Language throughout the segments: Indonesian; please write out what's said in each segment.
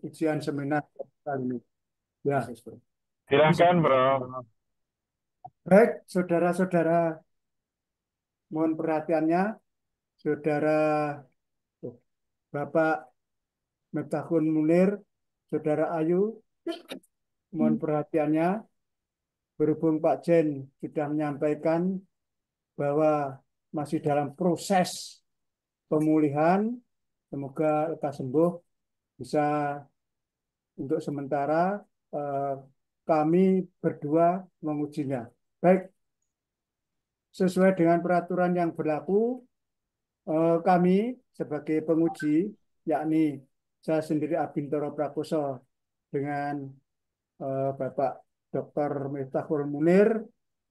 ujian seminar kali ini. Ya, Silahkan, Bro. baik, saudara-saudara, mohon perhatiannya, saudara Bapak Miftahul Munir, saudara Ayu, mohon perhatiannya, berhubung Pak Jen sudah menyampaikan bahwa masih dalam proses pemulihan, semoga lekas sembuh, bisa untuk sementara eh, kami berdua mengujinya. Baik, sesuai dengan peraturan yang berlaku, kami sebagai penguji, yakni saya sendiri Abintoro Prakoso dengan Bapak Dr. Miftahul Munir,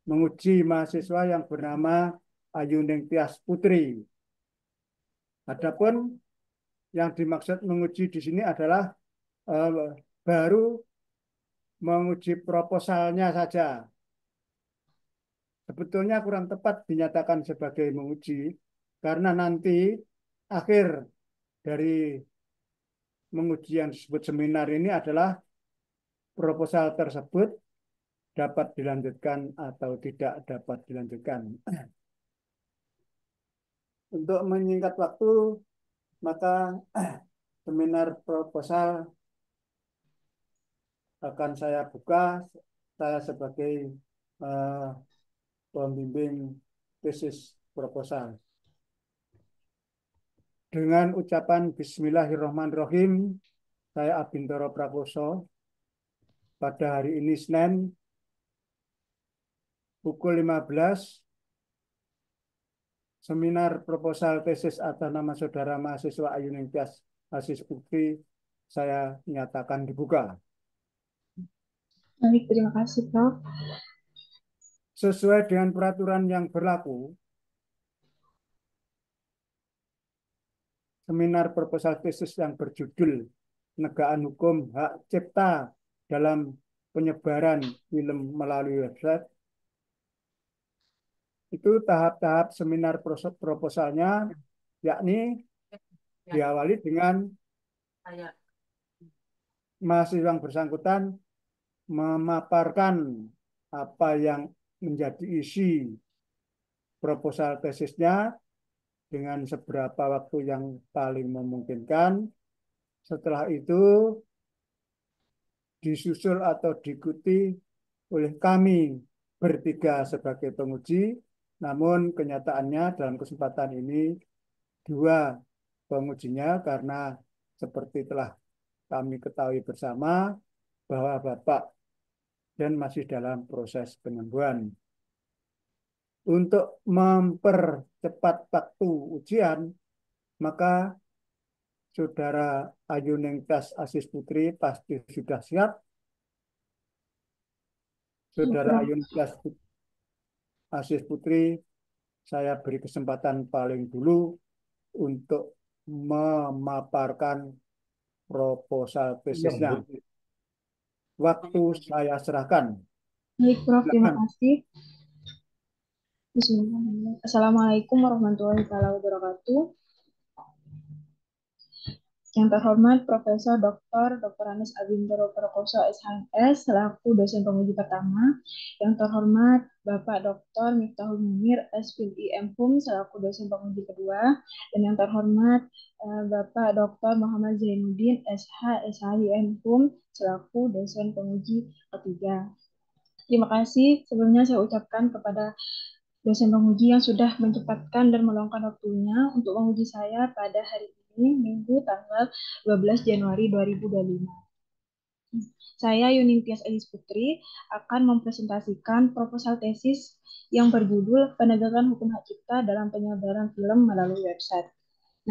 menguji mahasiswa yang bernama Ayu Ningtyas Putri. Adapun yang dimaksud menguji di sini adalah baru menguji proposalnya saja. Sebetulnya kurang tepat dinyatakan sebagai menguji, karena nanti akhir dari menguji yang disebut seminar ini adalah proposal tersebut dapat dilanjutkan atau tidak dapat dilanjutkan. Untuk menyingkat waktu, maka seminar proposal akan saya buka, saya sebagai eh, pembimbing tesis proposal. Dengan ucapan Bismillahirrahmanirrahim, saya Abintoro Prakoso, pada hari ini Senin, pukul 15, seminar proposal tesis atas nama saudara mahasiswa Ayu Ningtyas Asis Putri saya nyatakan dibuka. Baik, terima kasih, Prof. Sesuai dengan peraturan yang berlaku, seminar proposal tesis yang berjudul Penegakan Hukum Hak Cipta dalam Penyebaran Film Melalui Website, itu tahap-tahap seminar proposalnya, yakni diawali dengan mahasiswa yang bersangkutan memaparkan apa yang menjadi isi proposal tesisnya dengan seberapa waktu yang paling memungkinkan. Setelah itu disusul atau diikuti oleh kami bertiga sebagai penguji, namun kenyataannya dalam kesempatan ini dua pengujinya, karena seperti telah kami ketahui bersama bahwa Bapak dan masih dalam proses penyembuhan. Untuk mempercepat waktu ujian, maka saudara Ayu Ningtyas Asis Putri pasti sudah siap. Ya, Saudara Prof. Ayu Ningtyas Asis Putri, saya beri kesempatan paling dulu untuk memaparkan proposal tesisnya. Waktu saya serahkan. Baik, Prof. Terima Silakan. kasih. Bismillahirrahmanirrahim. Assalamualaikum warahmatullahi wabarakatuh. Yang terhormat Profesor Dr. Anis Abintoro Prakoso SHS selaku dosen penguji pertama. Yang terhormat Bapak Dr. Miftahul Munir SPI MHUM selaku dosen penguji kedua. Dan yang terhormat Bapak Dr. Muhammad Zainuddin SH SHI MHUM selaku dosen penguji ketiga. Terima kasih sebelumnya saya ucapkan kepada dosen penguji yang sudah menyempatkan dan meluangkan waktunya untuk menguji saya pada hari ini, Minggu tanggal 12 Januari 2025. Saya Yuningtyas Elis Putri akan mempresentasikan proposal tesis yang berjudul Penegakan Hukum Hak Cipta dalam Penyebaran Film Melalui Website.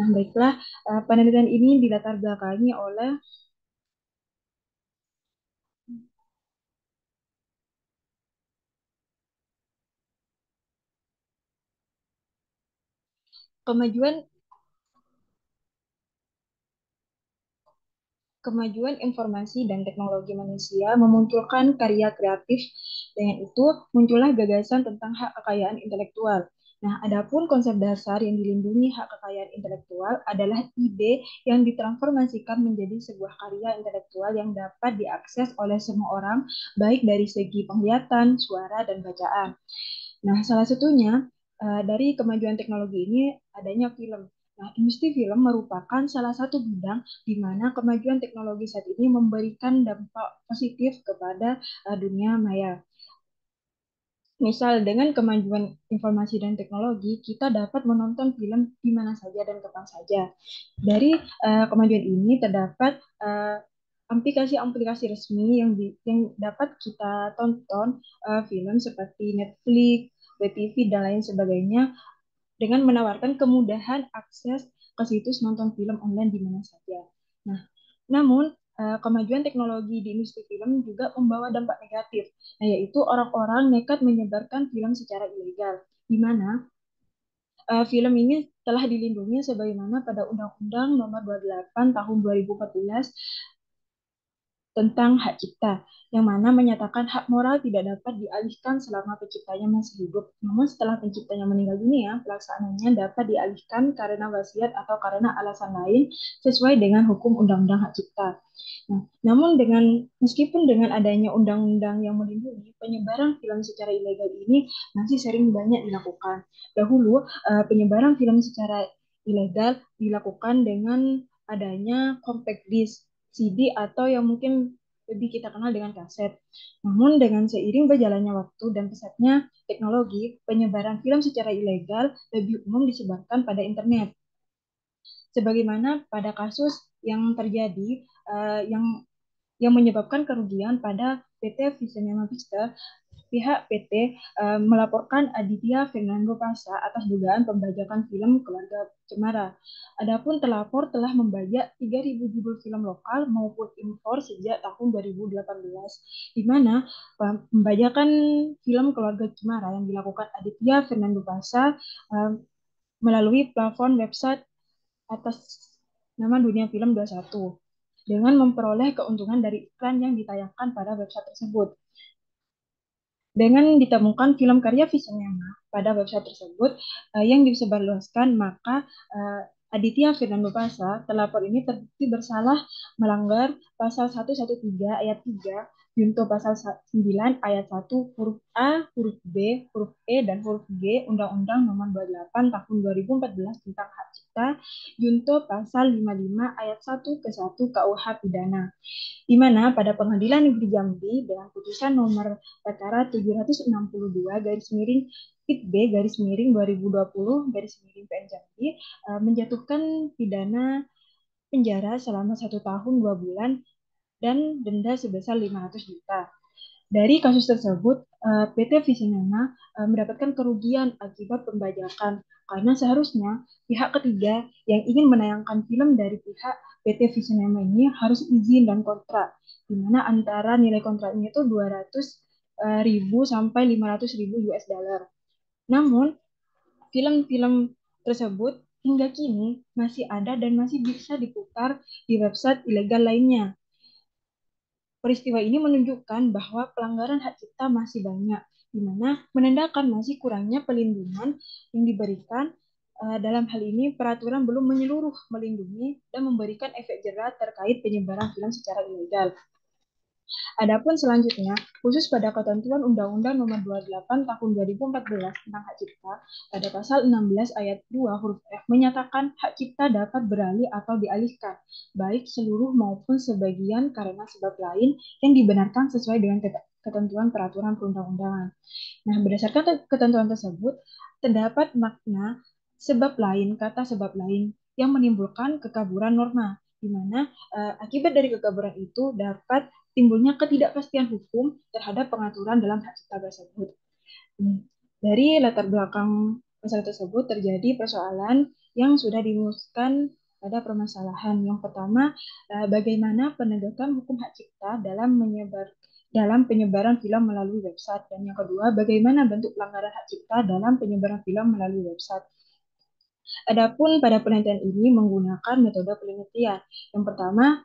Nah, baiklah, penelitian ini dilatar belakangi oleh kemajuan Kemajuan informasi dan teknologi manusia memunculkan karya kreatif, dengan itu muncullah gagasan tentang hak kekayaan intelektual. Nah, adapun konsep dasar yang dilindungi hak kekayaan intelektual adalah ide yang ditransformasikan menjadi sebuah karya intelektual yang dapat diakses oleh semua orang, baik dari segi penglihatan, suara, dan bacaan. Nah, salah satunya dari kemajuan teknologi ini adanya film. Nah, industri film merupakan salah satu bidang di mana kemajuan teknologi saat ini memberikan dampak positif kepada dunia maya. Misal dengan kemajuan informasi dan teknologi, kita dapat menonton film di mana saja dan kapan saja. Dari kemajuan ini terdapat aplikasi-aplikasi resmi yang dapat kita tonton film seperti Netflix, WTV, dan lain sebagainya dengan menawarkan kemudahan akses ke situs nonton film online di mana saja. Nah, namun kemajuan teknologi di industri film juga membawa dampak negatif, nah, yaitu orang-orang nekat menyebarkan film secara ilegal, di mana film ini telah dilindungi sebagaimana pada Undang-Undang Nomor 28 Tahun 2014 tentang hak cipta, yang mana menyatakan hak moral tidak dapat dialihkan selama penciptanya masih hidup. Namun setelah penciptanya meninggal dunia, pelaksanaannya dapat dialihkan karena wasiat atau karena alasan lain sesuai dengan hukum Undang-Undang Hak Cipta. Nah, namun meskipun dengan adanya undang-undang yang melindungi, penyebaran film secara ilegal ini masih sering banyak dilakukan. Dahulu, penyebaran film secara ilegal dilakukan dengan adanya compact disc, CD, atau yang mungkin lebih kita kenal dengan kaset. Namun dengan seiring berjalannya waktu dan pesatnya teknologi, penyebaran film secara ilegal lebih umum disebarkan pada internet. Sebagaimana pada kasus yang terjadi yang menyebabkan kerugian pada PT Visinema Pictures, pihak PT melaporkan Aditya Fernando Pasa atas dugaan pembajakan film Keluarga Cemara. Adapun terlapor telah membajak 3.000 judul film lokal maupun impor sejak tahun 2018, di mana pembajakan film Keluarga Cemara yang dilakukan Aditya Fernando Pasa melalui plafon website atas nama Dunia Film 21 dengan memperoleh keuntungan dari iklan yang ditayangkan pada website tersebut. Dengan ditemukan film karya Visinema pada website tersebut yang disebarluaskan, maka Aditya Fernando Pasa, terlapor ini terbukti bersalah melanggar pasal 113 ayat 3, junto pasal 9 ayat 1 huruf A, huruf B, huruf E, dan huruf G Undang-Undang Nomor 28 Tahun 2014 tentang Hak Cipta, junto pasal 55 ayat 1 ke 1 KUH Pidana, di mana pada Pengadilan Negeri Jambi dengan putusan nomor perkara 762 garis miring PIT B garis miring 2020 garis miring PN Jambi menjatuhkan pidana penjara selama 1 tahun 2 bulan dan denda sebesar 500 juta. Dari kasus tersebut, PT Visinema mendapatkan kerugian akibat pembajakan karena seharusnya pihak ketiga yang ingin menayangkan film dari pihak PT Visinema ini harus izin dan kontrak, di mana antara nilai kontraknya itu 200.000 sampai 500.000 US dollar. Namun, film-film tersebut hingga kini masih ada dan masih bisa diputar di website ilegal lainnya. Peristiwa ini menunjukkan bahwa pelanggaran hak cipta masih banyak, di mana menandakan masih kurangnya pelindungan yang diberikan. Dalam hal ini, peraturan belum menyeluruh melindungi dan memberikan efek jera terkait penyebaran film secara ilegal. Adapun selanjutnya, khusus pada ketentuan Undang-Undang Nomor 28 Tahun 2014 tentang Hak Cipta, pada pasal 16 ayat 2 huruf F menyatakan hak cipta dapat beralih atau dialihkan, baik seluruh maupun sebagian karena sebab lain yang dibenarkan sesuai dengan ketentuan peraturan perundang-undangan. Nah, berdasarkan ketentuan tersebut, terdapat makna sebab lain, kata sebab lain yang menimbulkan kekaburan norma, di mana akibat dari kekaburan itu dapat timbulnya ketidakpastian hukum terhadap pengaturan dalam hak cipta tersebut. Dari latar belakang pasal tersebut terjadi persoalan yang sudah dirumuskan pada permasalahan. Yang pertama, bagaimana penegakan hukum hak cipta dalam penyebaran film melalui website. Dan yang kedua, bagaimana bentuk pelanggaran hak cipta dalam penyebaran film melalui website. Adapun pada penelitian ini menggunakan metode penelitian. Yang pertama,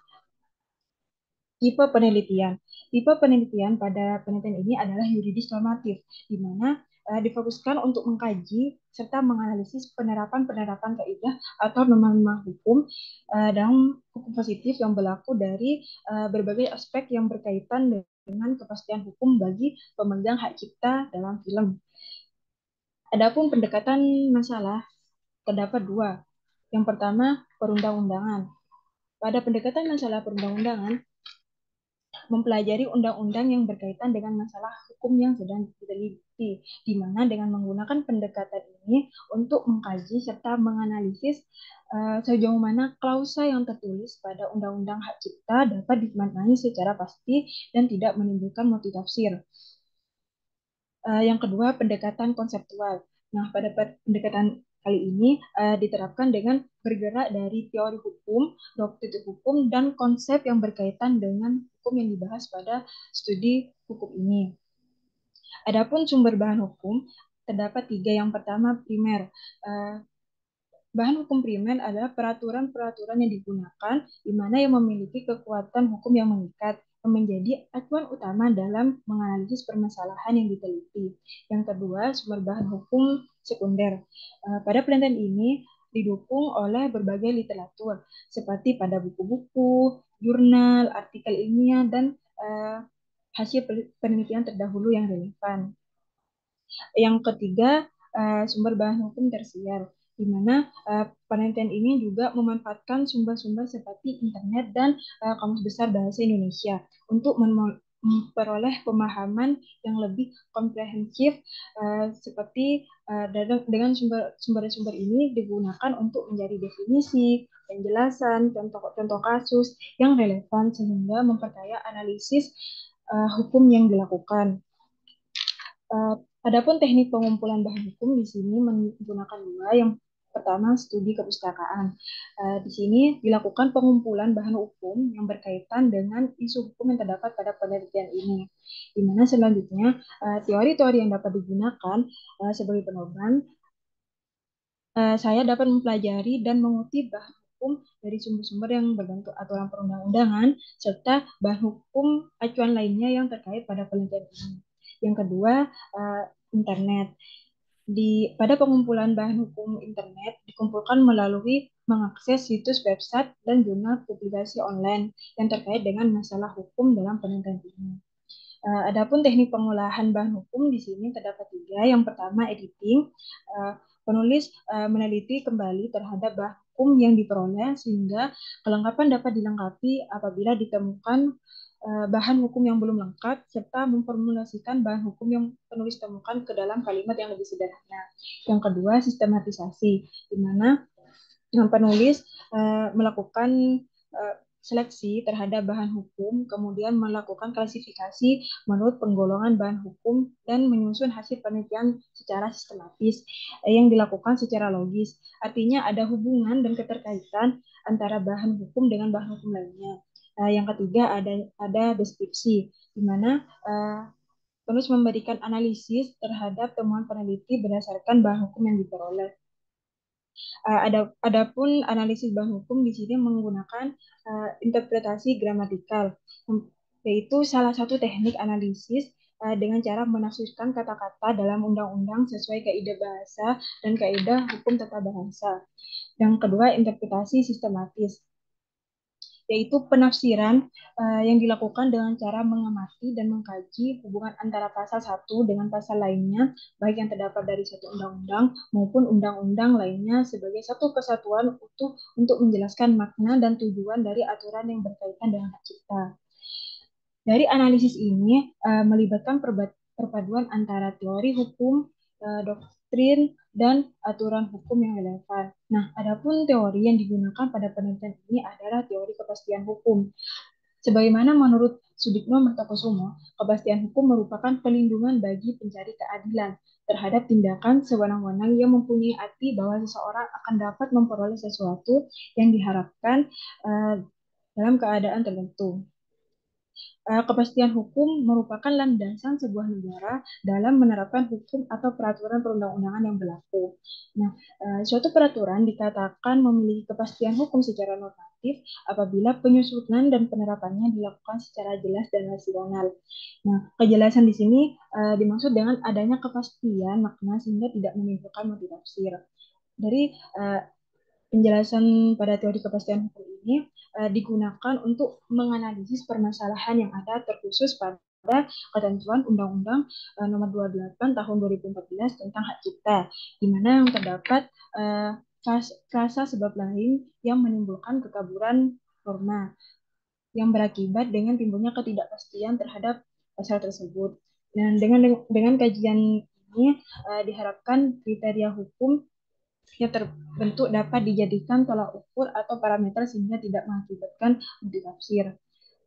tipe penelitian. Tipe penelitian pada penelitian ini adalah yuridis normatif, di mana difokuskan untuk mengkaji serta menganalisis penerapan-penerapan kaidah atau norma-norma hukum dalam hukum positif yang berlaku dari berbagai aspek yang berkaitan dengan kepastian hukum bagi pemegang hak cipta dalam film. Adapun pendekatan masalah terdapat dua. Yang pertama, perundang-undangan. Pada pendekatan masalah perundang-undangan, mempelajari undang-undang yang berkaitan dengan masalah hukum yang sedang diteliti, di mana dengan menggunakan pendekatan ini untuk mengkaji serta menganalisis sejauh mana klausa yang tertulis pada undang-undang hak cipta dapat dimaknai secara pasti dan tidak menimbulkan multitafsir. Yang kedua, pendekatan konseptual. Nah, pada pendekatan kali ini diterapkan dengan bergerak dari teori hukum, doktrin hukum, dan konsep yang berkaitan dengan hukum yang dibahas pada studi hukum ini. Adapun sumber bahan hukum, terdapat tiga. Yang pertama, primer. Bahan hukum primer adalah peraturan-peraturan yang digunakan, di mana yang memiliki kekuatan hukum yang mengikat, yang menjadi acuan utama dalam menganalisis permasalahan yang diteliti. Yang kedua, sumber bahan hukum sekunder. Pada penelitian ini didukung oleh berbagai literatur, seperti pada buku-buku, jurnal, artikel ilmiah, dan hasil penelitian terdahulu yang relevan. Yang ketiga, sumber bahan hukum tersier, di mana penelitian ini juga memanfaatkan sumber-sumber seperti internet dan Kamus Besar Bahasa Indonesia untuk memperoleh pemahaman yang lebih komprehensif, seperti dengan sumber-sumber ini digunakan untuk menjadi definisi, penjelasan, contoh-contoh kasus yang relevan sehingga memperkaya analisis hukum yang dilakukan. Adapun teknik pengumpulan bahan hukum di sini menggunakan dua. Yang pertama, studi kepustakaan. Di sini dilakukan pengumpulan bahan hukum yang berkaitan dengan isu hukum yang terdapat pada penelitian ini. Di mana selanjutnya teori-teori yang dapat digunakan sebagai pedoman, saya dapat mempelajari dan mengutip bahan hukum dari sumber-sumber yang berbentuk aturan perundang-undangan serta bahan hukum acuan lainnya yang terkait pada penelitian ini. Yang kedua, internet. Pada pengumpulan bahan hukum internet dikumpulkan melalui mengakses situs website dan jurnal publikasi online yang terkait dengan masalah hukum dalam penelitian ini. Adapun teknik pengolahan bahan hukum di sini terdapat tiga. Yang pertama, editing. Penulis meneliti kembali terhadap bahan hukum yang diperoleh sehingga kelengkapan dapat dilengkapi apabila ditemukan bahan hukum yang belum lengkap serta memformulasikan bahan hukum yang penulis temukan ke dalam kalimat yang lebih sederhana. Yang kedua, sistematisasi, di mana yang penulis melakukan seleksi terhadap bahan hukum, kemudian melakukan klasifikasi menurut penggolongan bahan hukum dan menyusun hasil penelitian secara sistematis yang dilakukan secara logis. Artinya ada hubungan dan keterkaitan antara bahan hukum dengan bahan hukum lainnya. Yang ketiga ada deskripsi, di mana penulis memberikan analisis terhadap temuan peneliti berdasarkan bahan hukum yang diperoleh. Adapun analisis bahan hukum di sini menggunakan interpretasi gramatikal, yaitu salah satu teknik analisis dengan cara menafsirkan kata-kata dalam undang-undang sesuai kaidah bahasa dan kaidah hukum tata bahasa. Yang kedua, interpretasi sistematis, yaitu penafsiran yang dilakukan dengan cara mengamati dan mengkaji hubungan antara pasal satu dengan pasal lainnya, baik yang terdapat dari satu undang-undang maupun undang-undang lainnya sebagai satu kesatuan utuh untuk menjelaskan makna dan tujuan dari aturan yang berkaitan dengan hak cipta. Dari analisis ini melibatkan perpaduan antara teori hukum, doktrin, dan aturan hukum yang relevan. Nah, adapun teori yang digunakan pada penelitian ini adalah teori kepastian hukum. Sebagaimana menurut Sudikno Mertokusumo, kepastian hukum merupakan pelindungan bagi pencari keadilan terhadap tindakan sewenang-wenang yang mempunyai arti bahwa seseorang akan dapat memperoleh sesuatu yang diharapkan dalam keadaan tertentu. kepastian hukum merupakan landasan sebuah negara dalam menerapkan hukum atau peraturan perundang-undangan yang berlaku. Nah, suatu peraturan dikatakan memiliki kepastian hukum secara normatif apabila penyusunan dan penerapannya dilakukan secara jelas dan rasional. Nah, kejelasan di sini dimaksud dengan adanya kepastian makna sehingga tidak menimbulkan multitafsir. Dari penjelasan pada teori kepastian hukum ini digunakan untuk menganalisis permasalahan yang ada terkhusus pada ketentuan Undang-Undang Nomor 28 Tahun 2014 tentang hak cipta, di mana yang terdapat frasa sebab lain yang menimbulkan kekaburan norma yang berakibat dengan timbulnya ketidakpastian terhadap pasal tersebut. Dan dengan kajian ini diharapkan kriteria hukum yang terbentuk dapat dijadikan tolak ukur atau parameter sehingga tidak mengakibatkan multitafsir.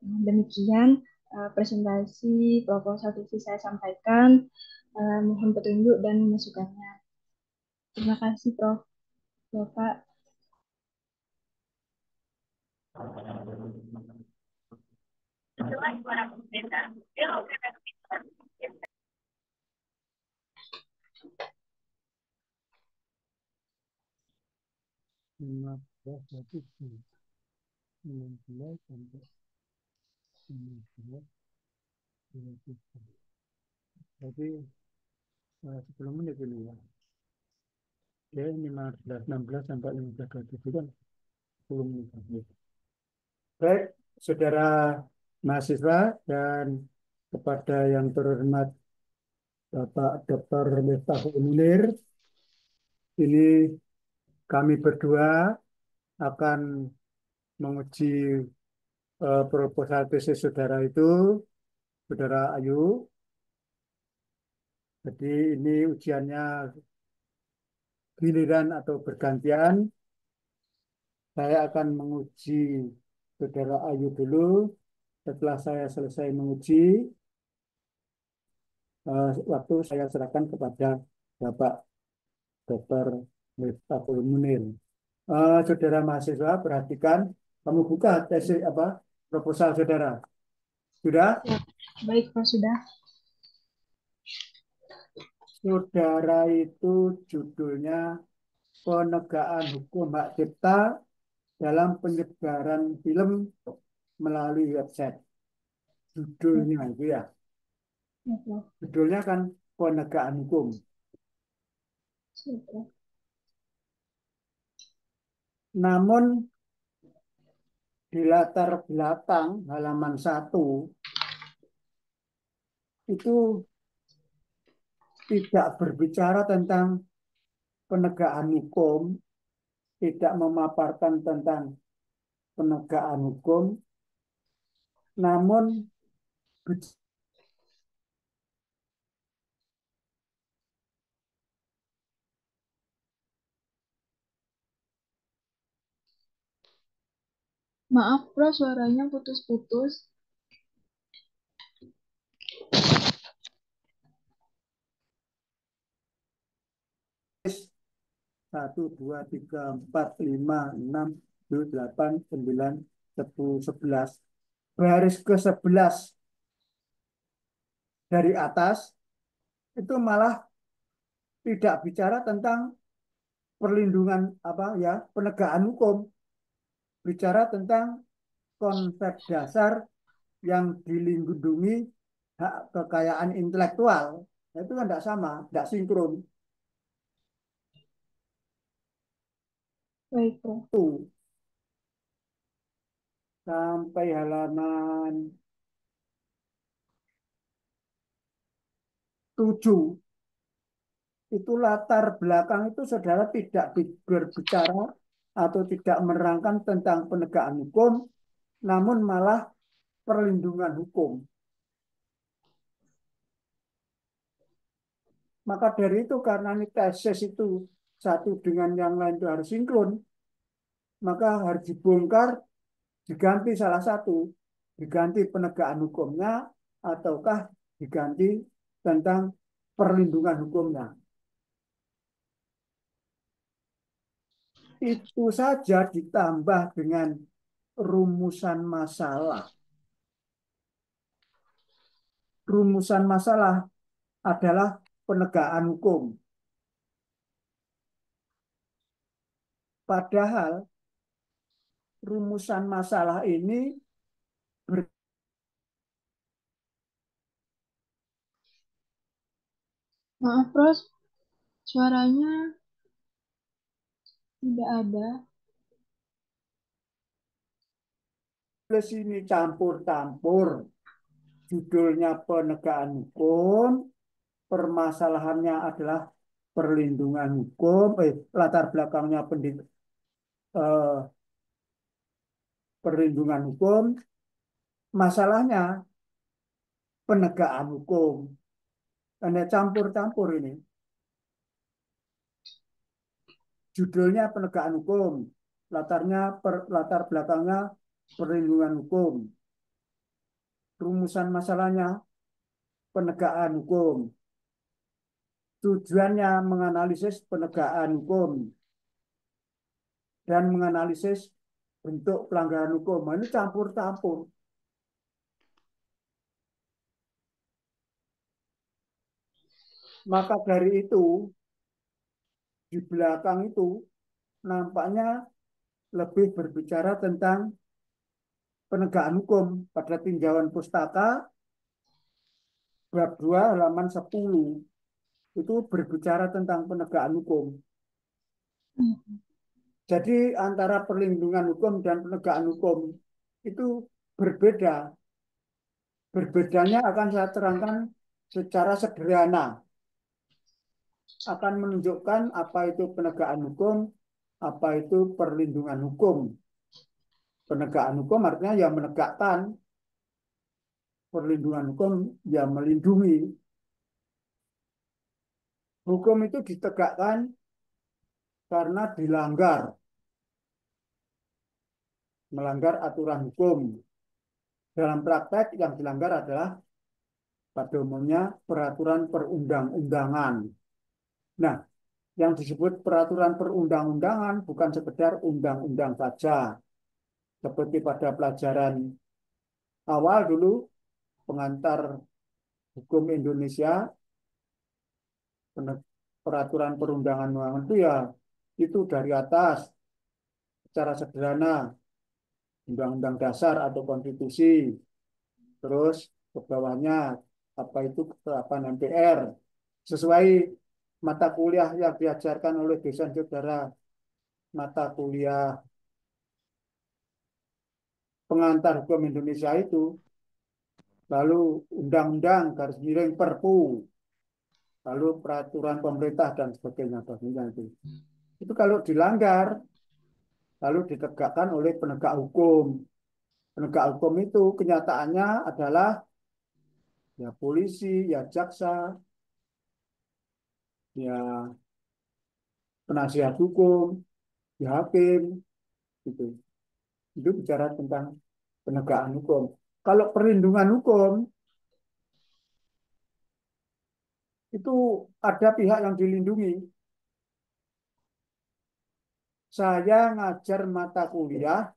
Demikian presentasi proposal tesis saya sampaikan. Mohon petunjuk dan masukannya. Terima kasih, Prof. Bapak. Jadi 10 menit ini ya. Oke, 15, 16 sampai 15, 27 kan 10 menit. Baik, saudara mahasiswa dan kepada yang terhormat Bapak Dr. Miftahul Munir, ini kami berdua akan menguji proposal tesis saudara itu, saudara Ayu. Jadi ini ujiannya giliran atau bergantian. Saya akan menguji saudara Ayu dulu. Setelah saya selesai menguji, waktu saya serahkan kepada Bapak Dr. Miftahul Munir. Saudara mahasiswa, perhatikan, kamu buka tesis apa proposal saudara. Sudah? Ya, baik, Prof. Sudah. Saudara itu judulnya Penegakan Hukum Hak Cipta dalam Penyebaran Film Melalui Website. Judulnya itu ya. Ya, Prof. Judulnya kan penegakan hukum. Sudah. Namun di latar belakang halaman 1 itu tidak berbicara tentang penegakan hukum, tidak memaparkan tentang penegakan hukum, namun Maaf, Prof. Suaranya putus-putus. 1, 2, 3, 4, 5, 6, 7, 8, 9, 10, 11. Baris ke-11 dari atas itu malah tidak bicara tentang perlindungan apa ya, penegakan hukum. Bicara tentang konsep dasar yang dilindungi hak kekayaan intelektual. Nah, itu kan tidak sama, tidak sinkron. Baik, Prof. Tuh, sampai halaman 7 itu latar belakang itu saudara tidak berbicara atau tidak menerangkan tentang penegakan hukum, namun malah perlindungan hukum. Maka dari itu karena ini tesis itu satu dengan yang lain itu harus sinkron, maka harus dibongkar, diganti salah satu, diganti penegakan hukumnya ataukah diganti tentang perlindungan hukumnya. Itu saja ditambah dengan rumusan masalah. rumusan masalah adalah penegakan hukum. Padahal rumusan masalah ini ber- Maaf, Pros, suaranya tidak ada. sini campur-campur. Judulnya penegakan hukum, permasalahannya adalah perlindungan hukum, latar belakangnya perlindungan hukum, masalahnya penegakan hukum. Anda campur-campur ini. Judulnya penegakan hukum, latar belakangnya perlindungan hukum. Rumusan masalahnya penegakan hukum. Tujuannya menganalisis penegakan hukum dan menganalisis bentuk pelanggaran hukum. Nah, ini campur-campur. Maka dari itu, di belakang itu nampaknya lebih berbicara tentang penegakan hukum pada tinjauan pustaka bab 2 halaman 10 itu berbicara tentang penegakan hukum. Jadi antara perlindungan hukum dan penegakan hukum itu berbeda. Berbedanya akan saya terangkan secara sederhana. Akan menunjukkan apa itu penegakan hukum, apa itu perlindungan hukum. Penegakan hukum artinya yang menegakkan, perlindungan hukum yang melindungi. Hukum itu ditegakkan karena dilanggar, melanggar aturan hukum. Dalam praktek yang dilanggar adalah pada umumnya peraturan perundang-undangan. Nah, yang disebut peraturan perundang-undangan bukan sekedar undang-undang saja. Seperti pada pelajaran awal dulu, pengantar hukum Indonesia, peraturan perundangan-undangan itu ya itu dari atas secara sederhana, undang-undang dasar atau konstitusi, terus ke bawahnya apa itu ketetapan MPR, sesuai mata kuliah yang diajarkan oleh dosen saudara mata kuliah pengantar hukum Indonesia itu, lalu undang-undang garis miring Perpu, lalu peraturan pemerintah dan sebagainya, sebagainya itu. Itu kalau dilanggar, lalu ditegakkan oleh penegak hukum. Penegak hukum itu kenyataannya adalah ya polisi, ya jaksa, ya penasihat hukum, ya hakim, gitu. Itu bicara tentang penegakan hukum. Kalau perlindungan hukum itu ada pihak yang dilindungi. Saya ngajar mata kuliah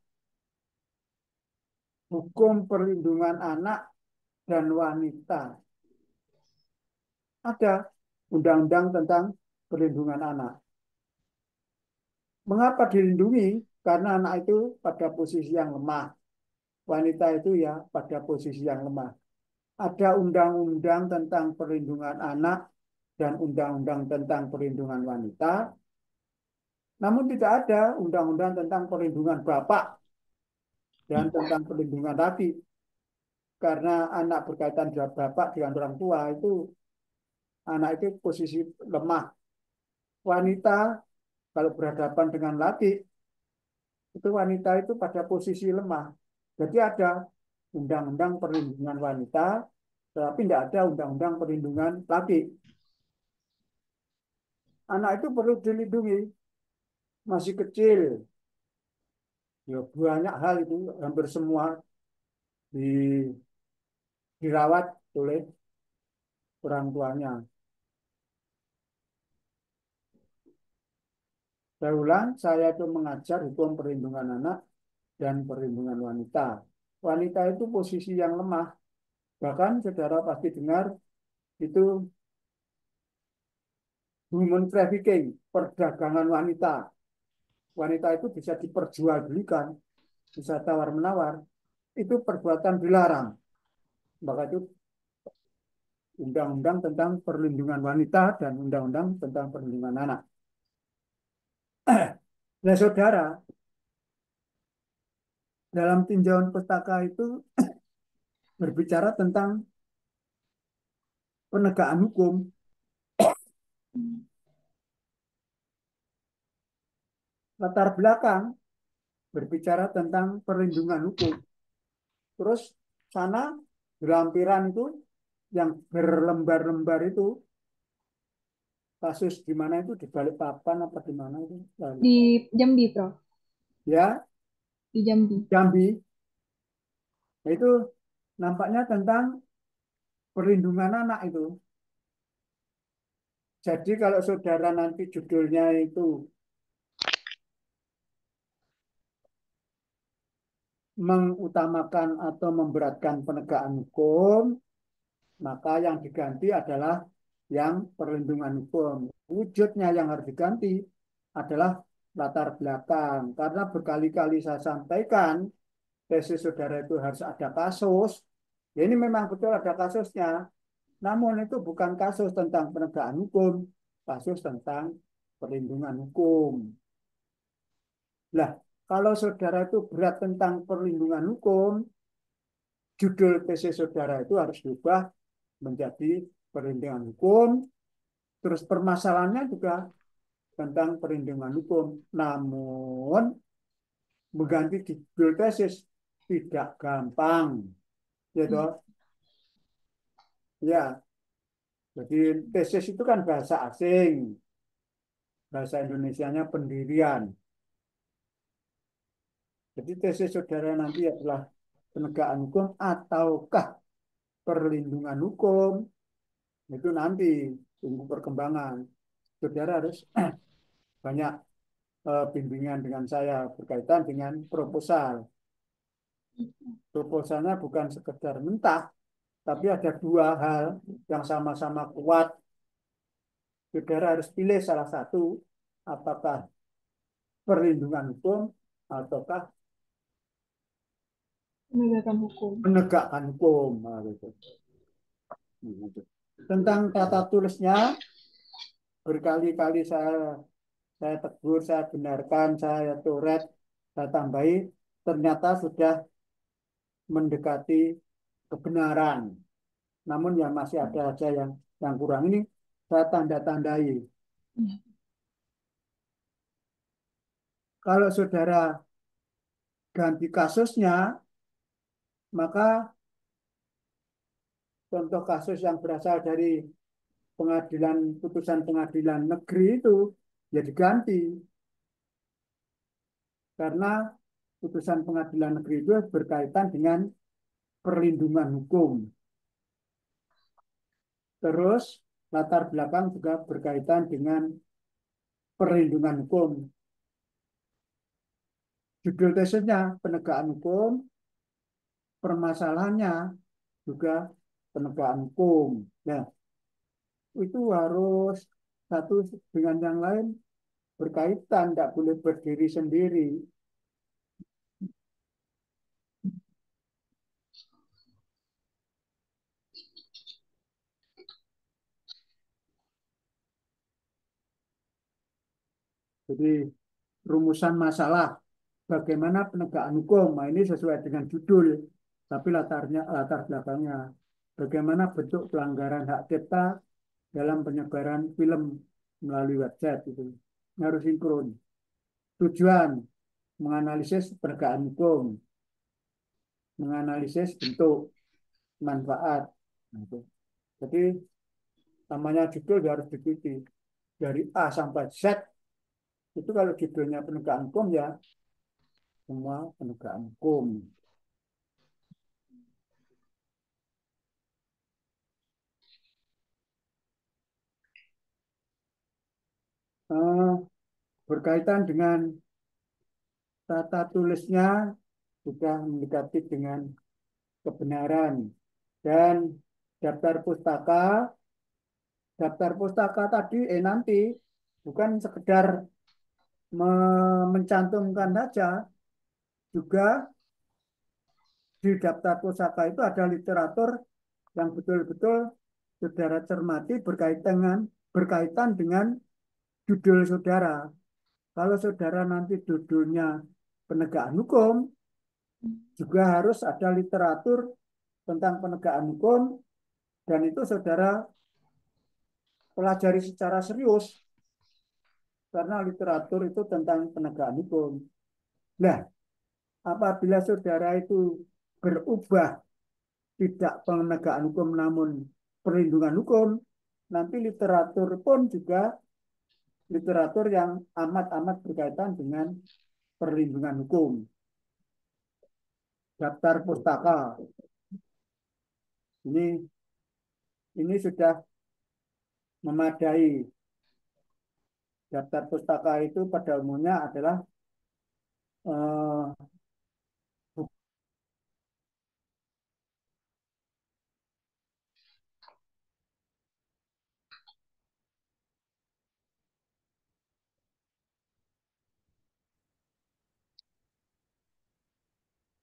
hukum perlindungan anak dan wanita. Ada undang-undang tentang perlindungan anak. Mengapa dilindungi? Karena anak itu pada posisi yang lemah. Wanita itu ya pada posisi yang lemah. Ada undang-undang tentang perlindungan anak dan undang-undang tentang perlindungan wanita. Namun tidak ada undang-undang tentang perlindungan bapak dan tentang perlindungan laki. Karena anak berkaitan dengan bapak dengan orang tua itu anak itu posisi lemah. Wanita kalau berhadapan dengan laki itu wanita itu pada posisi lemah. Jadi ada undang-undang perlindungan wanita, tapi tidak ada undang-undang perlindungan laki. Anak itu perlu dilindungi, masih kecil. Ya, banyak hal itu, hampir semua di, dirawat oleh orang tuanya. Saya ulang, saya itu mengajar hukum perlindungan anak dan perlindungan wanita. Wanita itu posisi yang lemah. Bahkan saudara pasti dengar itu human trafficking, perdagangan wanita. Wanita itu bisa diperjualbelikan, bisa tawar-menawar. Itu perbuatan dilarang. Maka itu Undang-Undang tentang Perlindungan Wanita dan Undang-Undang tentang Perlindungan Anak. Nah, saudara, dalam tinjauan pustaka itu berbicara tentang penegakan hukum. Latar belakang berbicara tentang perlindungan hukum. Terus sana lampiran itu yang berlembar-lembar itu kasus di mana itu di Balikpapan apa di mana itu? Di Jambi, Prof. Ya, Di Jambi. Jambi. Nah, itu nampaknya tentang perlindungan anak itu. Jadi kalau saudara nanti judulnya itu mengutamakan atau memberatkan penegakan hukum, maka yang diganti adalah yang perlindungan hukum. Wujudnya yang harus diganti adalah latar belakang. Karena berkali-kali saya sampaikan, tesis saudara itu harus ada kasus. Ya ini memang betul ada kasusnya. Namun itu bukan kasus tentang penegakan hukum, kasus tentang perlindungan hukum. Nah, kalau saudara itu berat tentang perlindungan hukum, judul tesis saudara itu harus diubah menjadi perlindungan hukum. Terus permasalahannya juga tentang perlindungan hukum. Namun, mengganti judul tesis tidak gampang. Ya, toh? Ya, jadi tesis itu kan bahasa asing. Bahasa Indonesianya pendirian. Jadi tesis saudara nanti adalah penegakan hukum ataukah perlindungan hukum. Itu nanti tunggu perkembangan. Saudara harus banyak bimbingan dengan saya berkaitan dengan proposal. Proposalnya bukan sekedar mentah, tapi ada dua hal yang sama-sama kuat. Saudara harus pilih salah satu, apakah perlindungan hukum ataukah Penegakan hukum. menegakkan hukum. Nah, gitu. Tentang tata tulisnya, berkali-kali saya tegur, saya benarkan, saya coret, saya tambahi, ternyata sudah mendekati kebenaran. Namun ya masih ada aja yang kurang ini saya tanda-tandai. Kalau saudara ganti kasusnya, maka contoh kasus yang berasal dari pengadilan putusan pengadilan negeri itu ya diganti karena putusan pengadilan negeri itu berkaitan dengan perlindungan hukum. Terus latar belakang juga berkaitan dengan perlindungan hukum. Judul tesisnya penegakan hukum, permasalahannya juga penegakan hukum. Nah, itu harus satu dengan yang lain berkaitan, tidak boleh berdiri sendiri. Jadi rumusan masalah bagaimana penegakan hukum. Nah, ini sesuai dengan judul, tapi latar belakangnya bagaimana bentuk pelanggaran hak cipta dalam penyebaran film melalui website itu harus sinkron. Tujuan menganalisis penegakan hukum, menganalisis bentuk manfaat. Nah, itu. Jadi namanya judul harus diikuti dari A sampai Z. Itu kalau judulnya penegakan hukum ya semua penegakan hukum. Eh, Berkaitan dengan tata tulisnya sudah mendekati dengan kebenaran. Dan daftar pustaka, daftar pustaka tadi nanti bukan sekedar mencantumkan saja, juga di daftar pustaka itu ada literatur yang betul-betul saudara cermati berkaitan dengan judul saudara. Kalau saudara nanti judulnya penegakan hukum, juga harus ada literatur tentang penegakan hukum dan itu saudara pelajari secara serius karena literatur itu tentang penegakan hukum. Nah, apabila saudara itu berubah tidak penegakan hukum namun perlindungan hukum, nanti literatur pun juga literatur yang amat-amat berkaitan dengan perlindungan hukum. Daftar pustaka ini sudah memadai. Daftar pustaka itu pada umumnya adalah eh,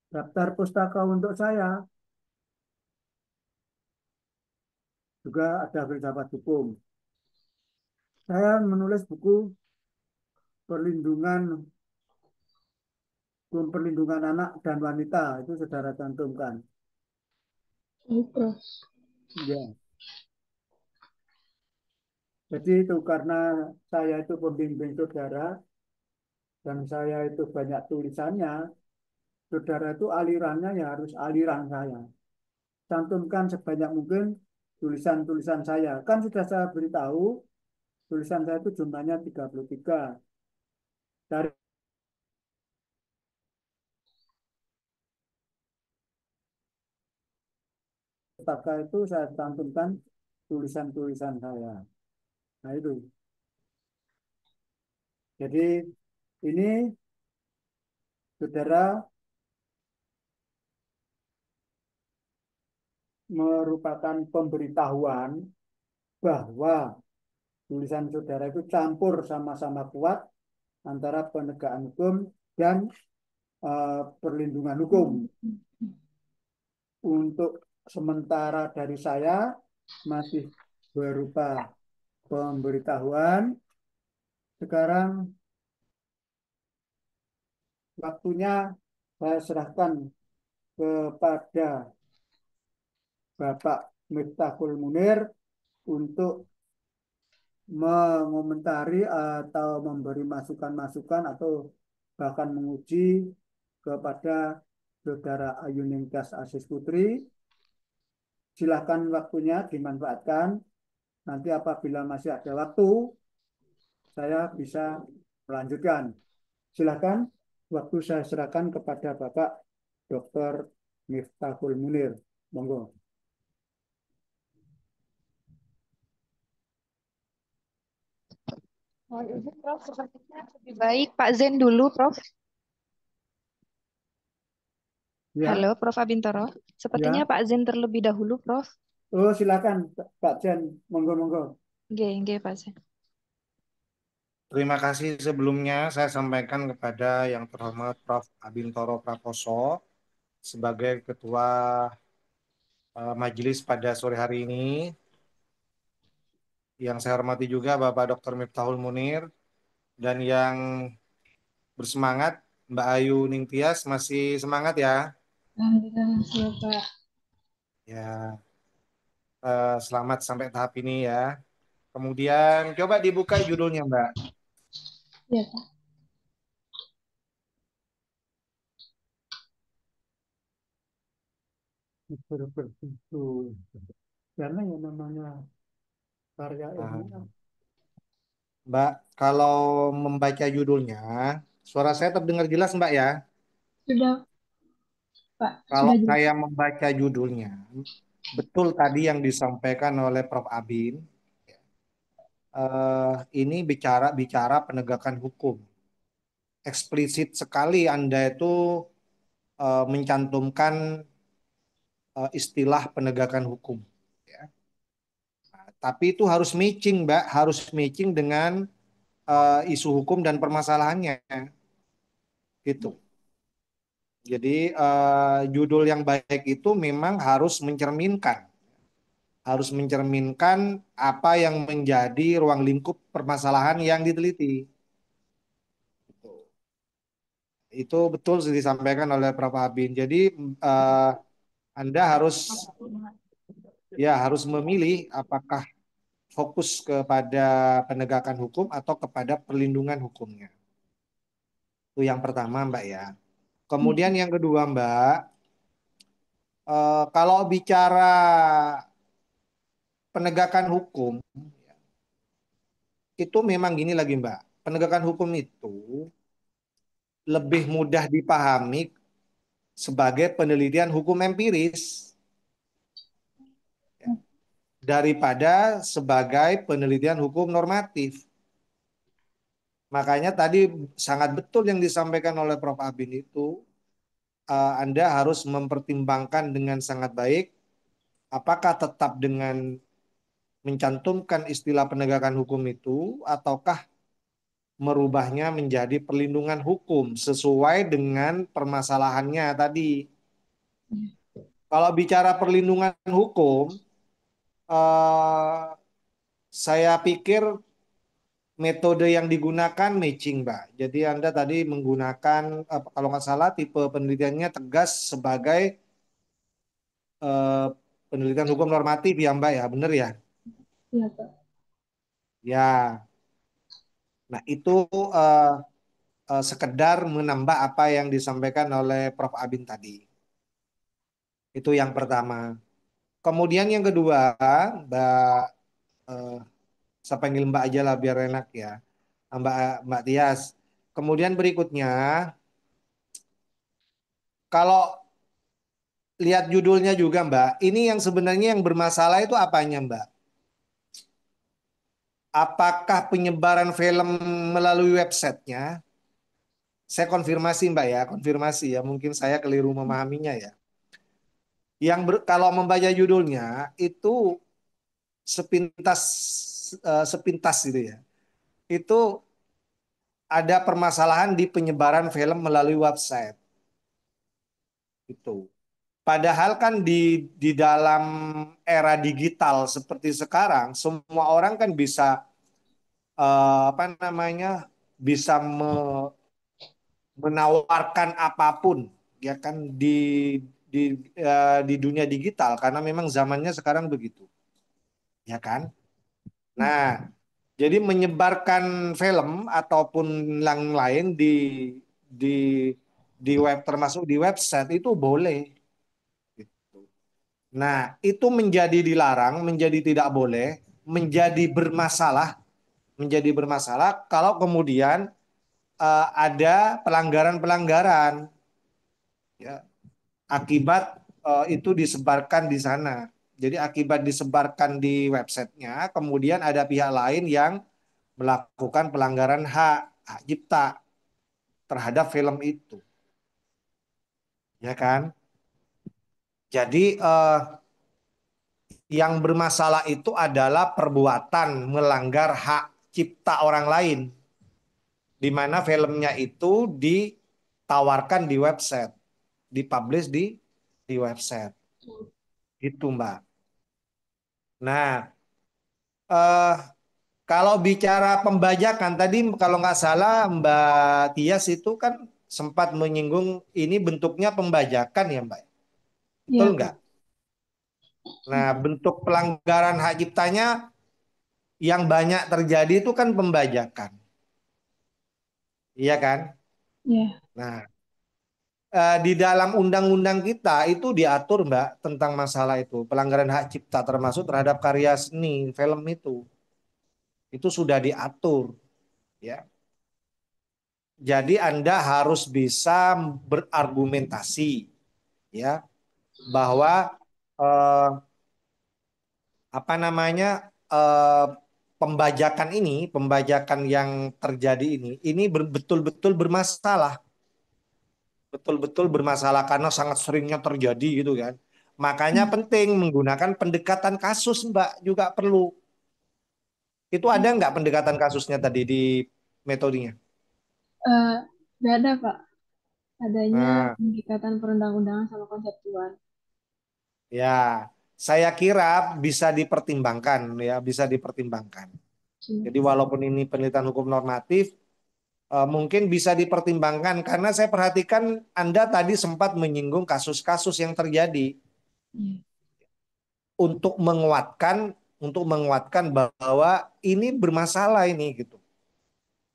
daftar pustaka untuk saya juga ada filsafat hukum. Saya menulis buku perlindungan hukum perlindungan anak dan wanita itu saudara cantumkan. Baik, Prof. Ya. Jadi itu karena saya itu pembimbing saudara dan saya itu banyak tulisannya, saudara itu alirannya ya harus aliran saya. Cantumkan sebanyak mungkin tulisan-tulisan saya. Kan sudah saya beritahu, tulisan saya itu jumlahnya 33. Dari pustaka itu saya cantumkan tulisan-tulisan saya. Nah itu. Jadi ini saudara merupakan pemberitahuan bahwa tulisan saudara itu campur sama-sama kuat antara penegakan hukum dan perlindungan hukum. Untuk sementara dari saya masih berupa pemberitahuan. Sekarang waktunya saya serahkan kepada Bapak Miftahul Munir untuk mengomentari atau memberi masukan-masukan atau bahkan menguji kepada Saudara Ayu Ningtyas Asis Putri. Silakan waktunya dimanfaatkan. Nanti apabila masih ada waktu, saya bisa melanjutkan. Silakan, waktu saya serahkan kepada Bapak Dr. Miftahul Munir. Monggo. Mohon izin, Prof. Sepertinya lebih baik Pak Zen dulu, Prof. Ya, Halo, Prof. Abintoro. Sepertinya ya. Pak Zen terlebih dahulu, Prof. Oh, silakan Pak Jen. Monggo, monggo. Nggih, Pak Zen. Terima kasih sebelumnya saya sampaikan kepada yang terhormat Prof. Abintoro Prakoso sebagai Ketua Majelis pada sore hari ini. Yang saya hormati juga Bapak Dr. Miftahul Munir dan yang bersemangat Mbak Ayu Ningtyas masih semangat ya. Alhamdulillah, siap, Pak. Ya, selamat sampai tahap ini ya. Kemudian coba dibuka judulnya Mbak. Ya, Pak. Betul. Karena yang namanya karya ilmiah. Nah, Mbak, kalau membaca judulnya, suara saya terdengar jelas Mbak ya? Sudah, Pak. Kalau Sudah jelas. saya membaca judulnya, betul tadi yang disampaikan oleh Prof. Abin, ini bicara bicara penegakan hukum. Eksplisit sekali Anda itu mencantumkan istilah penegakan hukum. Ya. Tapi itu harus matching, Mbak, harus matching dengan isu hukum dan permasalahannya, gitu. Jadi judul yang baik itu memang harus mencerminkan apa yang menjadi ruang lingkup permasalahan yang diteliti. Itu betul disampaikan oleh Prof. Abin. Jadi eh, Anda harus memilih apakah fokus kepada penegakan hukum atau kepada perlindungan hukumnya. Itu yang pertama, Mbak ya. Kemudian yang kedua, Mbak, kalau bicara penegakan hukum, itu memang gini lagi, Mbak. Penegakan hukum itu lebih mudah dipahami sebagai penelitian hukum empiris daripada sebagai penelitian hukum normatif. Makanya tadi sangat betul yang disampaikan oleh Prof. Abin itu, Anda harus mempertimbangkan dengan sangat baik apakah tetap dengan mencantumkan istilah penegakan hukum itu ataukah merubahnya menjadi perlindungan hukum sesuai dengan permasalahannya tadi. Kalau bicara perlindungan hukum, eh, saya pikir metode yang digunakan matching, Mbak. Jadi Anda tadi menggunakan, kalau nggak salah, tipe penelitiannya tegas sebagai eh, penelitian hukum normatif ya, Mbak ya, benar ya? Iya, Pak. Ya, nah itu eh, sekedar menambah apa yang disampaikan oleh Prof. Abin tadi. Itu yang pertama. Kemudian yang kedua, Mbak, eh, saya panggil Mbak aja lah biar enak ya, Mbak Mbak Tias. Kemudian berikutnya, kalau lihat judulnya juga Mbak, ini yang sebenarnya yang bermasalah itu apanya Mbak? Apakah penyebaran film melalui websitenya? Saya konfirmasi Mbak ya, konfirmasi ya, mungkin saya keliru memahaminya ya. Kalau membaca judulnya itu sepintas sepintas gitu ya. Itu ada permasalahan di penyebaran film melalui website. Itu. Padahal kan di dalam era digital seperti sekarang, semua orang kan bisa apa namanya bisa menawarkan apapun ya kan di di dunia digital karena memang zamannya sekarang begitu, ya kan? Nah, jadi menyebarkan film ataupun yang lain di di web termasuk di website itu boleh. Nah, itu menjadi dilarang, menjadi tidak boleh, menjadi bermasalah kalau kemudian ada pelanggaran-pelanggaran ya, akibat itu disebarkan di sana. Jadi akibat disebarkan di websitenya, kemudian ada pihak lain yang melakukan pelanggaran hak cipta terhadap film itu, ya kan? Jadi yang bermasalah itu adalah perbuatan melanggar hak cipta orang lain, di mana filmnya itu ditawarkan di website, dipublish di website. Itu, Mbak. Nah, eh, kalau bicara pembajakan tadi, kalau nggak salah Mbak Tias itu kan sempat menyinggung ini bentuknya pembajakan ya, Mbak. Iya, Betul nggak? Pak. Nah, bentuk pelanggaran hak ciptanya yang banyak terjadi itu kan pembajakan, iya kan? Iya. Nah, di dalam undang-undang kita itu diatur, Mbak, tentang masalah itu, pelanggaran hak cipta termasuk terhadap karya seni, film itu sudah diatur, ya. Jadi Anda harus bisa berargumentasi, ya, bahwa eh, apa namanya eh, pembajakan yang terjadi ini betul-betul bermasalah, betul-betul bermasalah karena sangat seringnya terjadi gitu kan. Makanya penting menggunakan pendekatan kasus, Mbak, juga perlu. Itu ada nggak pendekatan kasusnya tadi di metodenya? Eh, nggak ada, Pak. Adanya Nah, pendekatan perundang-undangan sama konseptual. ya, saya kira bisa dipertimbangkan, ya, bisa dipertimbangkan. Siap. Jadi walaupun ini penelitian hukum normatif, mungkin bisa dipertimbangkan karena saya perhatikan Anda tadi sempat menyinggung kasus-kasus yang terjadi Iya. untuk menguatkan bahwa ini bermasalah ini gitu.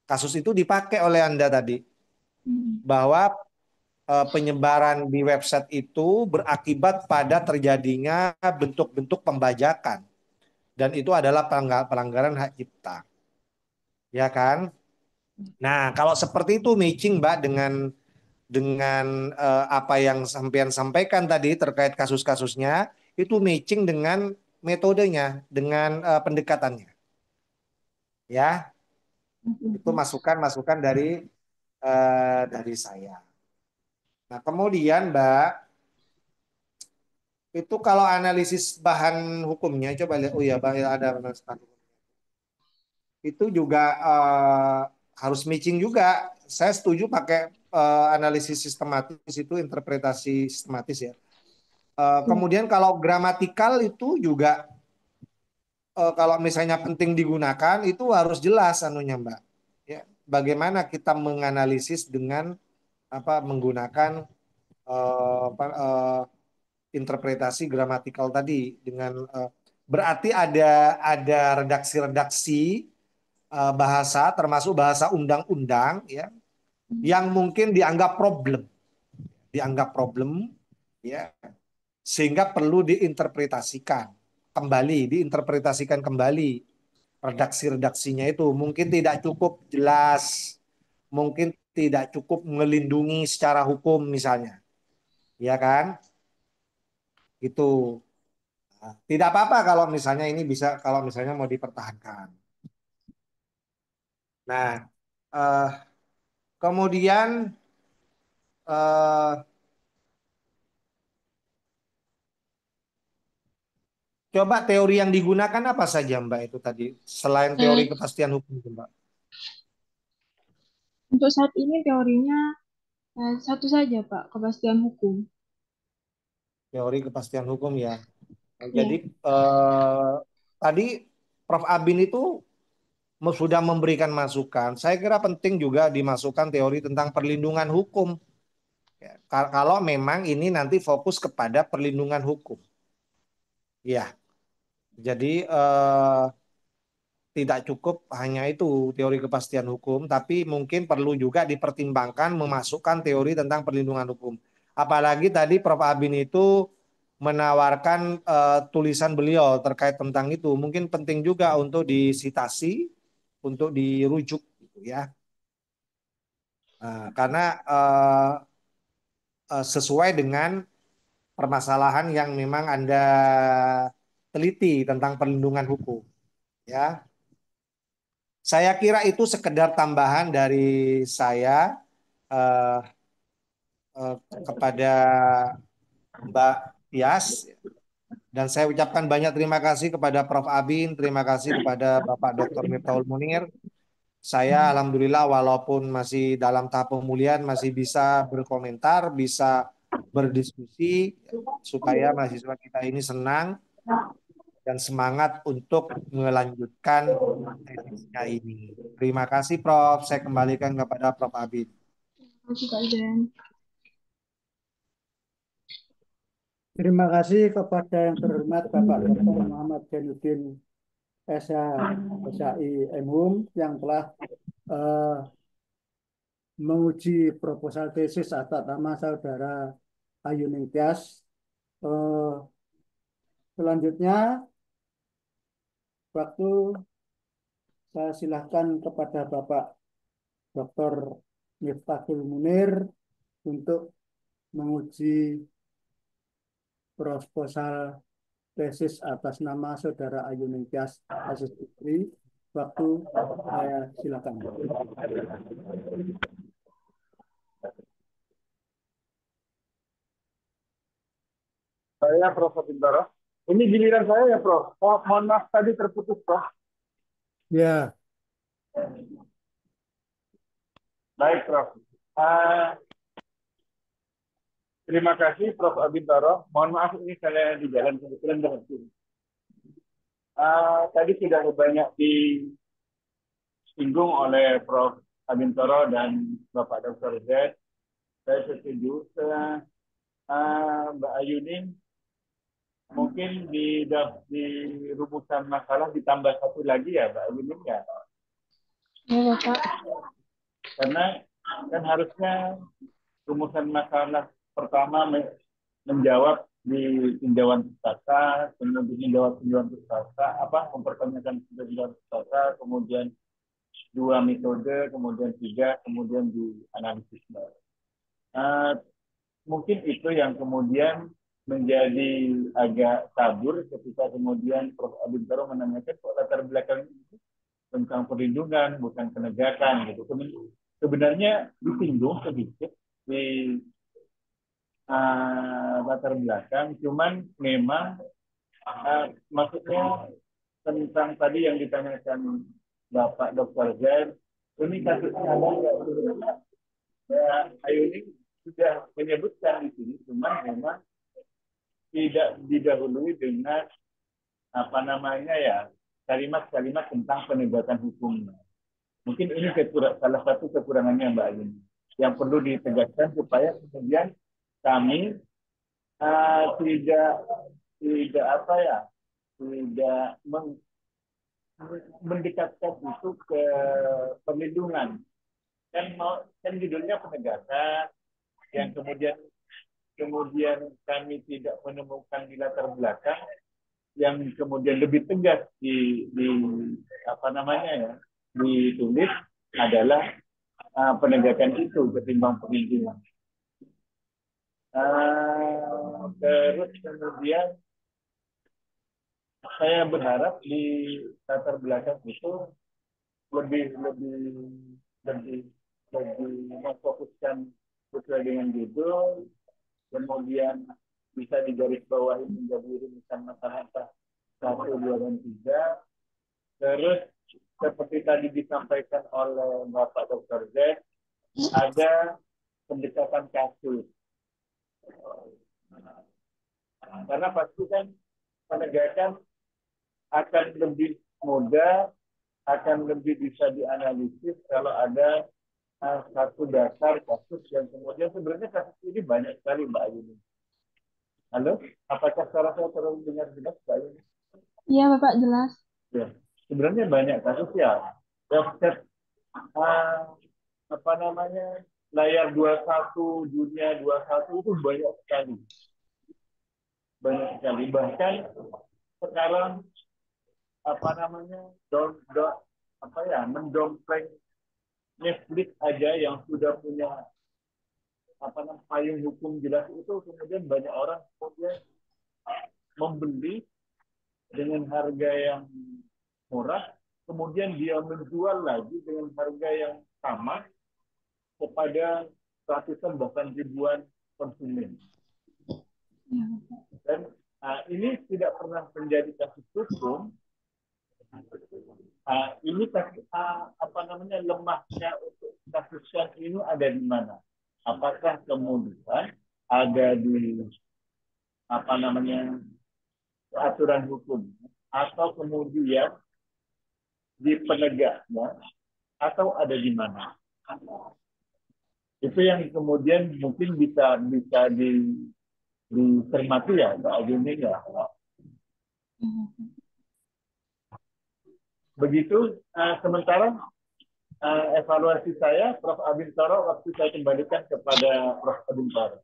Kasus itu dipakai oleh Anda tadi Mm. bahwa penyebaran di website itu berakibat pada terjadinya bentuk-bentuk pembajakan dan itu adalah pelanggaran hak cipta, ya kan? Nah, kalau seperti itu matching Mbak dengan apa yang sampean sampaikan tadi terkait kasus-kasusnya itu matching dengan metodenya, dengan pendekatannya, ya. Itu Mm. masukan-masukan dari saya. Nah, kemudian Mbak, itu kalau analisis bahan hukumnya coba lihat. Oh ya, Mbak, ya, ada analisis bahan hukum. Itu juga harus matching juga. Saya setuju pakai analisis sistematis itu interpretasi sistematis ya. Siap. Kemudian kalau gramatikal itu juga kalau misalnya penting digunakan itu harus jelas anunya Mbak. Ya, bagaimana kita menganalisis dengan apa menggunakan interpretasi gramatikal tadi dengan berarti ada redaksi-redaksi bahasa termasuk bahasa undang-undang ya Mm. yang mungkin dianggap problem ya sehingga perlu diinterpretasikan kembali redaksi-redaksinya itu mungkin tidak cukup jelas, mungkin tidak cukup melindungi secara hukum misalnya, ya kan? Itu tidak apa-apa kalau misalnya ini bisa kalau misalnya mau dipertahankan. Nah, eh, kemudian eh, coba teori yang digunakan apa saja Mbak itu tadi selain teori Eh, kepastian hukum itu, Mbak? untuk saat ini teorinya satu saja, Pak, kepastian hukum. Teori kepastian hukum ya. Jadi Ya. tadi Prof Abin itu sudah memberikan masukan. Saya kira penting juga dimasukkan teori tentang perlindungan hukum. Ya, kalau memang ini nanti fokus kepada perlindungan hukum. Ya, jadi tidak cukup hanya itu teori kepastian hukum, tapi mungkin perlu juga dipertimbangkan memasukkan teori tentang perlindungan hukum. Apalagi tadi Prof Abin itu menawarkan tulisan beliau terkait tentang itu, mungkin penting juga untuk disitasi, untuk dirujuk, gitu ya. Karena sesuai dengan permasalahan yang memang Anda teliti tentang perlindungan hukum, ya. Saya kira itu sekedar tambahan dari saya eh, kepada Mbak Tias dan saya ucapkan banyak terima kasih kepada Prof Abin, terima kasih kepada Bapak Dr. Miftahul Munir. Saya alhamdulillah walaupun masih dalam tahap pemulihan masih bisa berkomentar, bisa berdiskusi supaya mahasiswa kita ini senang dan semangat untuk melanjutkan tesisnya ini. Terima kasih Prof. Saya kembalikan kepada Prof Abid. Terima kasih, Pak Zen. Terima kasih kepada yang terhormat Bapak Dr. Muhammad Zainuddin SH, SHI MHUM yang telah eh, menguji proposal tesis atas nama saudara Ayu Ningtyas. Eh, Selanjutnya, waktu saya silahkan kepada Bapak Dr. Miftahul Munir untuk menguji proposal tesis atas nama saudara Ayu Ningtyas SSPTRI. Waktu saya silakan. Saya Prof. Bintaro. Ini giliran saya ya, Prof. Oh, mohon maaf tadi terputus, Prof. Ya, Baik, Prof. Ah, terima kasih, Prof. Abintaro. Mohon maaf ini saya di jalan kebetulan berhenti. Tadi sudah banyak disinggung oleh Prof. Abintaro dan Bapak Dr. Z. Saya setuju. Mbak Ayuni, mungkin di rumusan masalah ditambah satu lagi ya, Mbak Ayuni ya. Ya, Bapak. Karena kan harusnya rumusan masalah pertama menjawab di tinjauan pustaka, kemudian menjawab tinjauan pustaka, mempertanyakan tinjauan pustaka, kemudian 2 metode, kemudian 3, kemudian di analisis. Mungkin itu yang kemudian menjadi agak kabur ketika kemudian Prof. Abintaro menanyakan kok latar belakang itu tentang perlindungan bukan penegakan gitu. Sebenarnya disinggung sedikit di latar belakang, cuman memang maksudnya tentang tadi yang ditanyakan Bapak Dr. Zain, ini kasusnya ada nggak? Ya, Ayuni sudah menyebutkan di sini, cuman memang tidak didahului dengan kalimat-kalimat tentang penegakan hukum. Mungkin ini salah satu kekurangannya Mbak Ayuni yang perlu ditegaskan supaya kemudian kami tidak tidak mendekatkan itu ke perlindungan. Kan judulnya penegakan yang kemudian kami tidak menemukan di latar belakang yang kemudian lebih tegas ditulis adalah penegakan itu ketimbang perlindungan. Terus kemudian saya berharap di latar belakang itu lebih memfokuskan sesuai dengan judul, kemudian bisa digarisbawahi menjadi rumusan masalah 1, 2, dan 3. Terus seperti tadi disampaikan oleh Bapak Dr. Z, ada pendekatan kasus. Karena pasti kan penegakan akan lebih mudah, akan lebih bisa dianalisis kalau ada satu dasar kasus yang kemudian sebenarnya kasus ini banyak sekali Mbak Ayuni. Halo, apakah suara saya terlalu dengar jelas Mbak Ayuni? Iya, Bapak, jelas. Ya, sebenarnya banyak kasus ya. Website layar 21, dunia 21 itu banyak sekali. Banyak sekali. Bahkan sekarang mendompleng Netflix aja yang sudah punya payung hukum jelas itu kemudian banyak orang kemudian membeli dengan harga yang murah, kemudian dia menjual lagi dengan harga yang sama kepada ratusan bahkan ribuan konsumen. Dan ini tidak pernah menjadi kasus hukum. Ini lemahnya untuk kasus yang ini ada di mana? Apakah kemudian ada di aturan hukum atau kemudian di penegaknya atau ada di mana? Itu yang kemudian mungkin bisa dicermati ya Mbak Ayuni ya. Begitu sementara evaluasi saya, Prof. Abintaro, waktu saya kembalikan kepada Prof. Abintaro.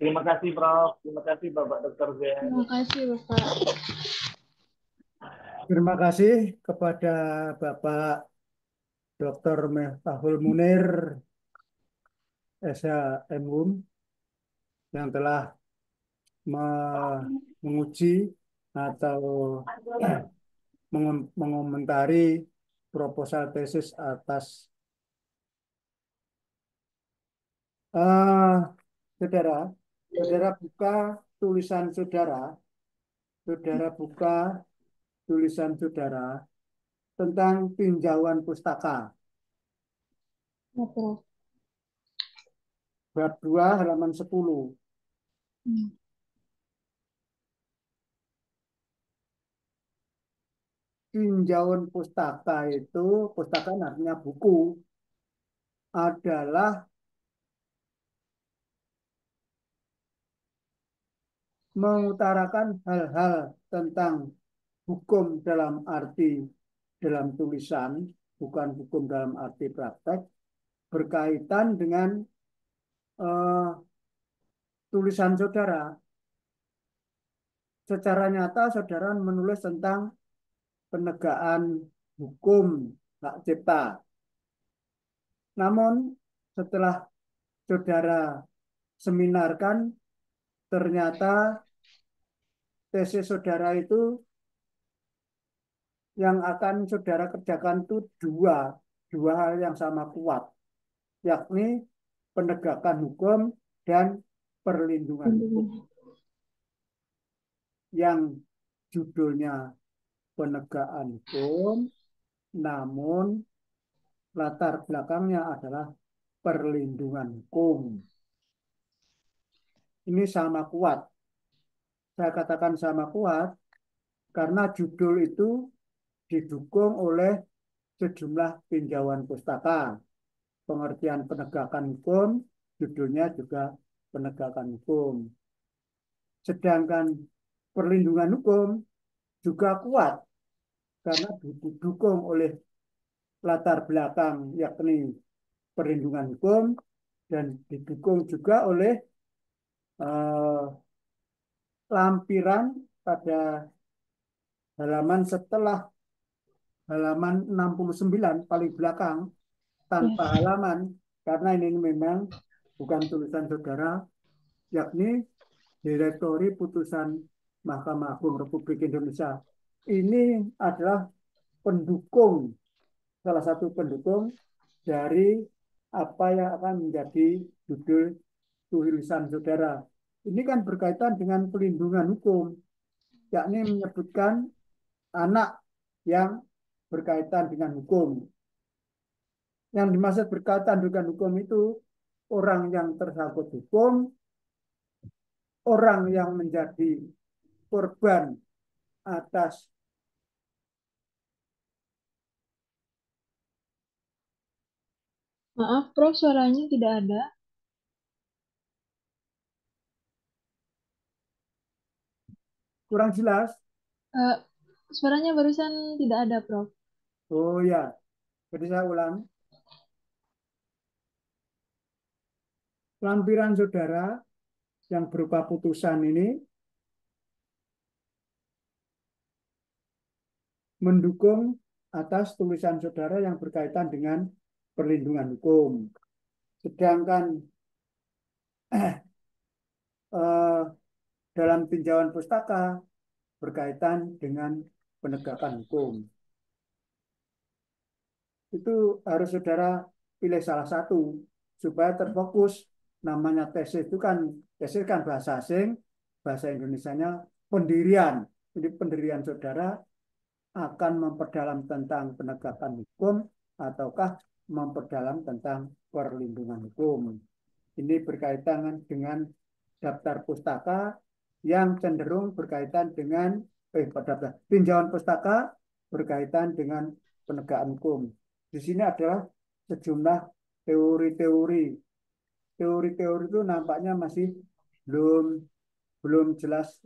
Terima kasih Prof. Terima kasih Bapak Dr. Zain. Terima kasih, Bapak. terima kasih kepada Bapak Dr. Miftahul Munir, SHMUM, yang telah menguji atau mengomentari proposal tesis atas saudara. Saudara buka tulisan saudara, saudara buka tulisan saudara tentang tinjauan pustaka. Ya, Prof. Bab 2 halaman 10. Hmm. Tinjauan pustaka itu, pustaka artinya buku, adalah mengutarakan hal-hal tentang hukum dalam arti dalam tulisan, bukan hukum dalam arti praktek, berkaitan dengan eh, tulisan saudara. Secara nyata saudara menulis tentang penegakan hukum hak cipta. Namun setelah saudara seminarkan, ternyata tesis saudara itu yang akan saudara kerjakan itu dua hal yang sama kuat, yakni penegakan hukum dan perlindungan hukum. Lindungan. Yang judulnya penegakan hukum, namun latar belakangnya adalah perlindungan hukum. Ini sama kuat. Saya katakan sama kuat karena judul itu didukung oleh sejumlah tinjauan pustaka. Pengertian penegakan hukum, judulnya juga penegakan hukum. Sedangkan perlindungan hukum juga kuat karena didukung oleh latar belakang yakni perlindungan hukum dan didukung juga oleh eh, lampiran pada halaman setelah halaman 69 paling belakang tanpa Ya. halaman karena ini memang bukan tulisan saudara yakni Direktori Putusan Mahkamah Agung Republik Indonesia. Ini adalah pendukung, salah satu pendukung dari apa yang akan menjadi judul tulisan saudara. Ini kan berkaitan dengan pelindungan hukum, yakni menyebutkan anak yang berkaitan dengan hukum. Yang dimaksud berkaitan dengan hukum itu orang yang tersangkut hukum, orang yang menjadi korban atas Maaf, Prof, suaranya tidak ada. kurang jelas. Eh, Suaranya barusan tidak ada, Prof. Oh ya, jadi saya ulang. Lampiran saudara yang berupa putusan ini mendukung atas tulisan saudara yang berkaitan dengan perlindungan hukum. Sedangkan eh, dalam tinjauan pustaka berkaitan dengan penegakan hukum. Itu harus saudara pilih salah satu supaya terfokus. Namanya tesis kan bahasa asing, bahasa Indonesianya pendirian. Jadi pendirian saudara akan memperdalam tentang penegakan hukum ataukah memperdalam tentang perlindungan hukum. Ini berkaitan dengan daftar pustaka yang cenderung berkaitan dengan tinjauan pustaka berkaitan dengan penegakan hukum. Di sini adalah sejumlah teori-teori. Teori-teori itu nampaknya masih belum belum jelas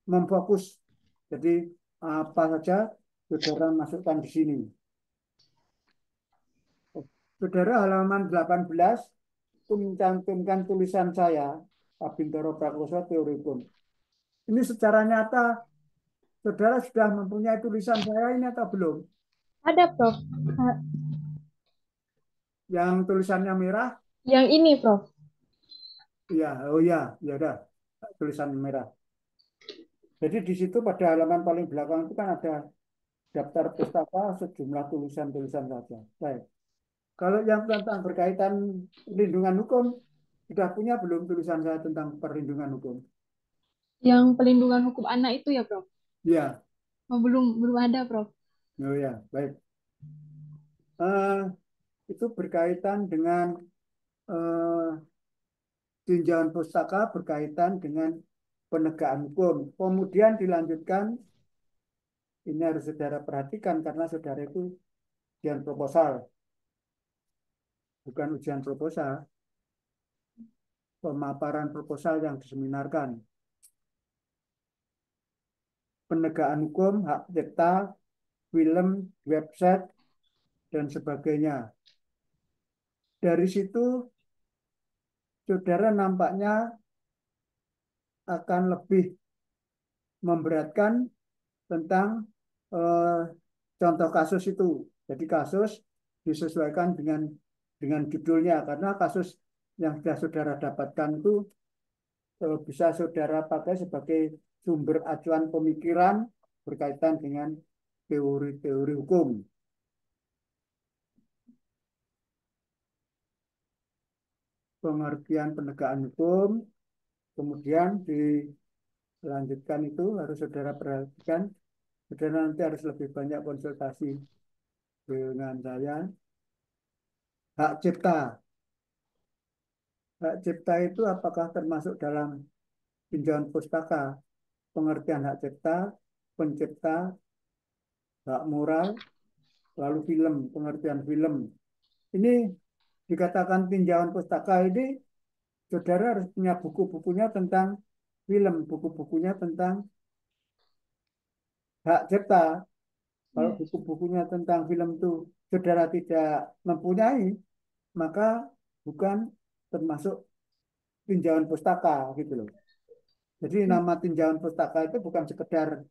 memfokus. Jadi apa saja saudara masukkan di sini. Saudara halaman 18 mencantumkan tulisan saya, Abintoro Prakoso Teori Hukum. Ini secara nyata saudara sudah mempunyai tulisan saya ini atau belum? Ada, Prof. Yang tulisannya merah? Yang ini, Prof. Iya, oh ya, ya udah tulisan merah. Jadi di situ pada halaman paling belakang itu kan ada daftar pustaka sejumlah tulisan-tulisan saja. Baik. Kalau yang tentang berkaitan perlindungan hukum, Sudah punya belum tulisan saya tentang perlindungan hukum? Yang pelindungan hukum anak itu ya, Prof? Ya, Oh, belum ada, Prof. oh ya, baik. Eh, itu berkaitan dengan eh, tinjauan pustaka berkaitan dengan penegakan hukum. Kemudian dilanjutkan, ini harus saudara perhatikan karena saudara itu ujian proposal, bukan ujian proposal, pemaparan proposal yang diseminarkan. Penegakan hukum, hak cipta, film, website, dan sebagainya. Dari situ, saudara nampaknya akan lebih memberatkan tentang eh, contoh kasus itu. Jadi kasus disesuaikan dengan judulnya karena kasus yang sudah saudara dapatkan itu bisa saudara pakai sebagai sumber acuan pemikiran berkaitan dengan teori-teori hukum. Pengertian penegakan hukum, kemudian dilanjutkan itu harus saudara perhatikan. Saudara nanti harus lebih banyak konsultasi dengan saya. Hak cipta. Hak cipta itu apakah termasuk dalam tinjauan pustaka? Pengertian hak cipta, pencipta, hak moral, lalu film, pengertian film. Ini dikatakan tinjauan pustaka ini, saudara harus punya buku-bukunya tentang film, buku-bukunya tentang hak cipta. Kalau Yes. buku-bukunya tentang film itu saudara tidak mempunyai, maka bukan termasuk tinjauan pustaka gitu loh. Jadi nama tinjauan pustaka itu bukan sekedar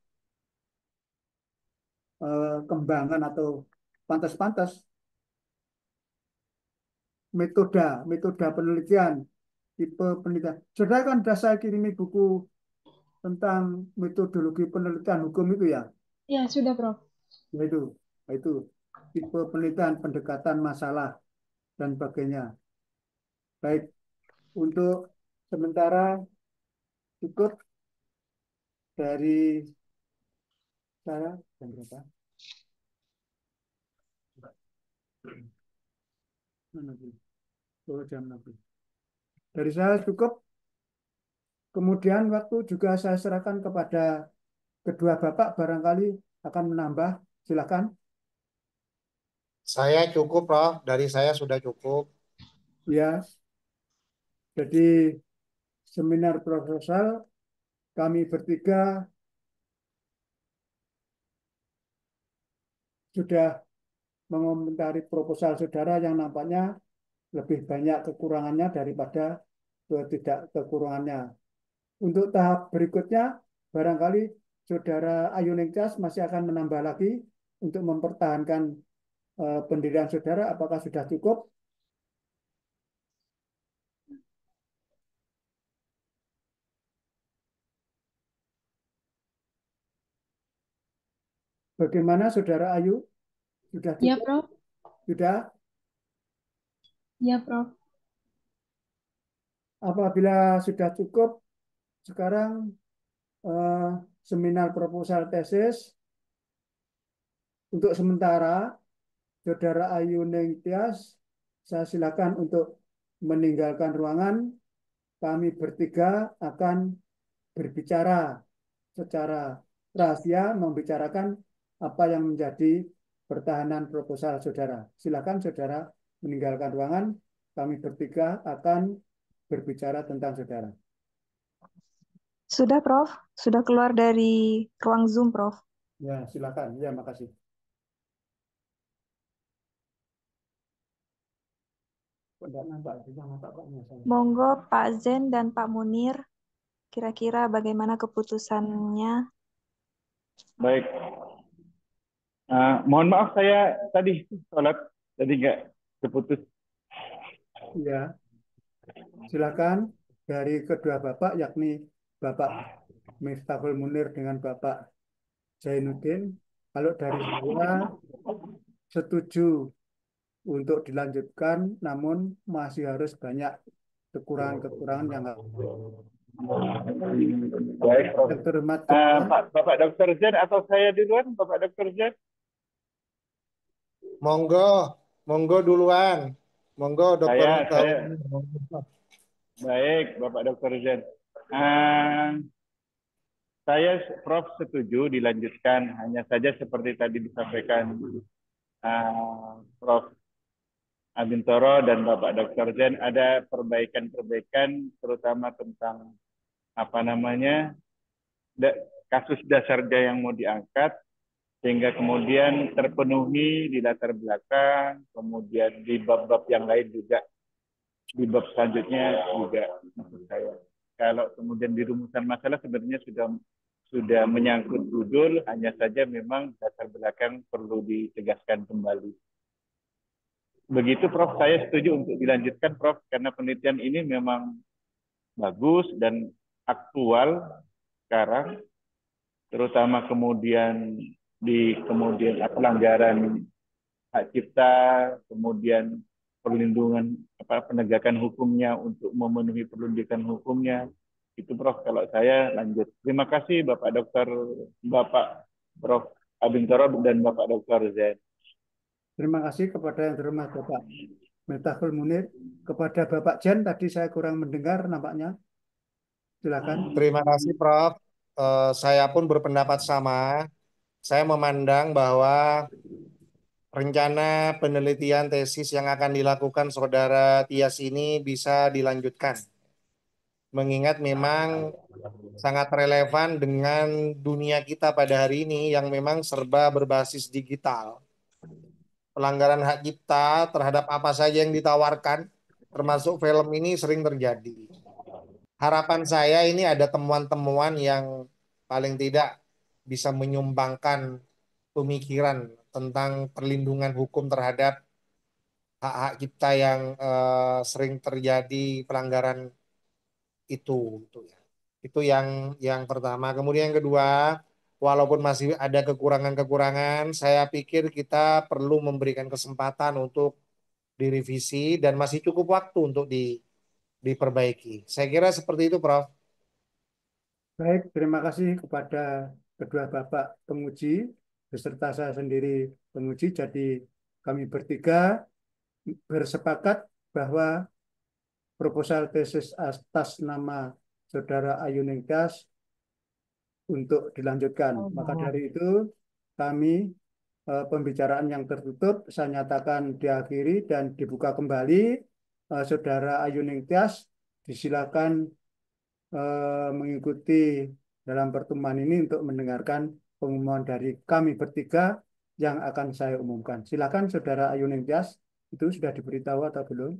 kembangan atau pantas-pantas, metode penelitian, tipe penelitian. Saudara kan sudah saya kirimi buku tentang metodologi penelitian hukum itu ya, Ya, sudah, Prof. yaitu itu tipe penelitian, pendekatan masalah dan sebagainya. Baik, untuk sementara cukup dari saya. Jam berapa? Mana sih? Oh, jam 6. Dari saya cukup. Kemudian waktu juga saya serahkan kepada kedua bapak barangkali akan menambah. Silakan. Saya cukup, Prof. Dari saya sudah cukup. Ya, jadi seminar proposal kami bertiga sudah mengomentari proposal saudara yang nampaknya lebih banyak kekurangannya daripada tidak kekurangannya. Untuk tahap berikutnya, barangkali saudara Ayu Ningtyas masih akan menambah lagi untuk mempertahankan pendirian saudara. Apakah sudah cukup? Bagaimana saudara Ayu? Sudah Ya, cukup? Prof. Sudah? Ya, Prof. Apabila sudah cukup, sekarang eh, seminar proposal tesis untuk sementara saudara Ayu Ningtyas, saya silakan untuk meninggalkan ruangan. Kami bertiga akan berbicara secara rahasia, membicarakan apa yang menjadi pertahanan proposal saudara. Silakan saudara meninggalkan ruangan. Kami bertiga akan berbicara tentang saudara. Sudah, Prof. Sudah keluar dari ruang Zoom, Prof. Ya, silakan. Ya, makasih. Tidak nampak, tidak nampak Paknya saya. Monggo Pak Zen dan Pak Munir, kira-kira bagaimana keputusannya? Baik. Mohon maaf saya tadi sholat, jadi nggak terputus. Ya, silakan dari kedua bapak, yakni Bapak Miftahul Munir dengan Bapak Zainuddin. Kalau dari saya setuju untuk dilanjutkan, namun masih harus banyak kekurangan-kekurangan Baik, Prof. yang terhormat Ketua. Bapak Dr. Zen atau saya duluan, Bapak Dr. Zen? Monggo duluan. Monggo Dokter Saya Miftahul. baik, Bapak Dr. Zen. Eh, saya Prof setuju dilanjutkan, hanya saja seperti tadi disampaikan Prof Abintoro dan Bapak Dr. Zen, ada perbaikan-perbaikan terutama tentang apa namanya kasus dasarnya yang mau diangkat sehingga kemudian terpenuhi di latar belakang, kemudian di bab-bab yang lain juga, di bab selanjutnya juga maksud saya. Kalau kemudian di rumusan masalah sebenarnya sudah menyangkut judul, hanya saja memang latar belakang perlu ditegaskan kembali. Begitu Prof, saya setuju untuk dilanjutkan Prof, karena penelitian ini memang bagus dan aktual sekarang, terutama kemudian di pelanggaran hak cipta, kemudian perlindungan penegakan hukumnya untuk memenuhi perlindungan hukumnya. Itu Prof, kalau saya lanjut. Terima kasih Bapak Prof Abintoro dan Bapak Dr. Zain. Terima kasih kepada yang terhormat Bapak Miftahul Munir. Kepada Bapak Jen tadi saya kurang mendengar nampaknya. Silakan. Terima kasih Prof. Saya pun berpendapat sama. Saya memandang bahwa rencana penelitian tesis yang akan dilakukan Saudara Tias ini bisa dilanjutkan. Mengingat memang sangat relevan dengan dunia kita pada hari ini yang memang serba berbasis digital. Pelanggaran hak cipta terhadap apa saja yang ditawarkan, termasuk film ini sering terjadi. Harapan saya ini ada temuan-temuan yang paling tidak bisa menyumbangkan pemikiran tentang perlindungan hukum terhadap hak-hak cipta yang sering terjadi pelanggaran itu ya. Itu yang pertama. Kemudian yang kedua, walaupun masih ada kekurangan-kekurangan, saya pikir kita perlu memberikan kesempatan untuk direvisi dan masih cukup waktu untuk diperbaiki. Saya kira seperti itu, Prof. Baik, terima kasih kepada kedua Bapak penguji, beserta saya sendiri penguji. Jadi kami bertiga bersepakat bahwa proposal tesis atas nama Saudara Ayu Ningtyas untuk dilanjutkan. Maka dari itu kami pembicaraan yang tertutup saya nyatakan diakhiri dan dibuka kembali. Saudara Ayu Ningtyas disilakan mengikuti dalam pertemuan ini untuk mendengarkan pengumuman dari kami bertiga yang akan saya umumkan. Silakan Saudara Ayu Ningtyas, itu sudah diberitahu atau belum?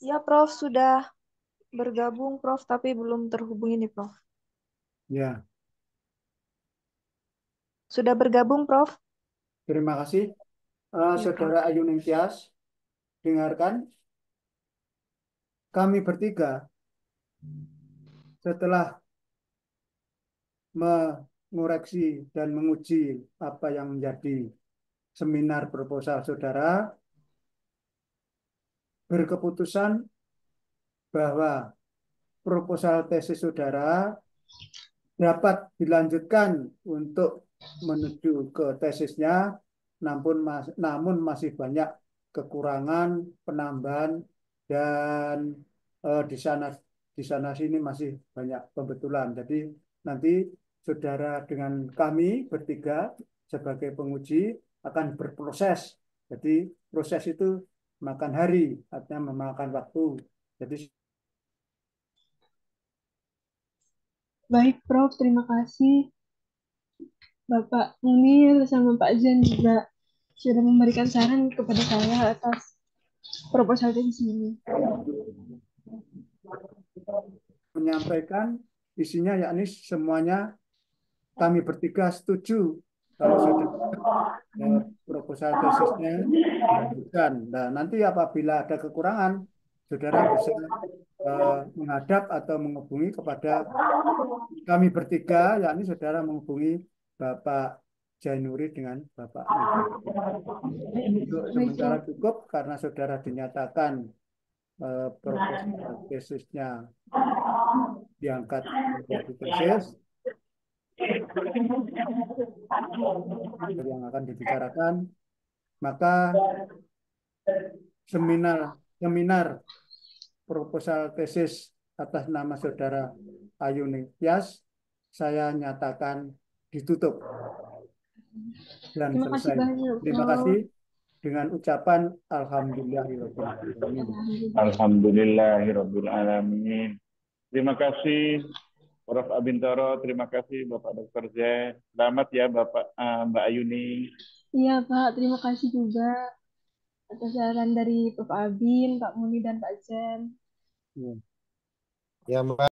Ya, Prof, sudah bergabung, Prof, tapi belum terhubung ini, Prof. Ya, Sudah bergabung, Prof? terima kasih. Ya, Prof. Saudara Ayu Ningtyas, dengarkan, kami bertiga setelah mengoreksi dan menguji apa yang menjadi seminar proposal saudara, berkeputusan bahwa proposal tesis saudara dapat dilanjutkan untuk menuju ke tesisnya, namun masih banyak kekurangan, penambahan, dan di sana sini masih banyak pembetulan. Jadi nanti saudara dengan kami bertiga sebagai penguji akan berproses. Jadi proses itu makan hari, artinya memakan waktu. Jadi Baik, Prof. Terima kasih. Bapak Munir sama Pak Zen juga sudah memberikan saran kepada saya atas proposal tesis ini. menyampaikan isinya yakni semuanya kami bertiga setuju kalau sudah proposal tesisnya dilanjutkan. Nah, nanti apabila ada kekurangan, saudara bisa menghadap atau menghubungi kepada kami bertiga, yakni saudara menghubungi Bapak Jainuri dengan Bapak Miftahul. Untuk Baik, sementara Prof. cukup karena saudara dinyatakan proposal tesisnya diangkat menjadi tesis yang akan dibicarakan, maka seminar proposal tesis atas nama saudara Ayuni Tias saya nyatakan ditutup dan Terima kasih selesai. banyak, Terima Prof. kasih dengan ucapan Alhamdulillahirabbil alamin. Alhamdulillahirabbil alamin. Terima kasih Prof. Abintoro, terima kasih Bapak Dr. Z. Selamat ya Mbak Ayuni. Iya, Pak. Terima kasih juga atas saran dari Prof. Abin, Pak Muni, dan Pak Zen. Ya, Mbak.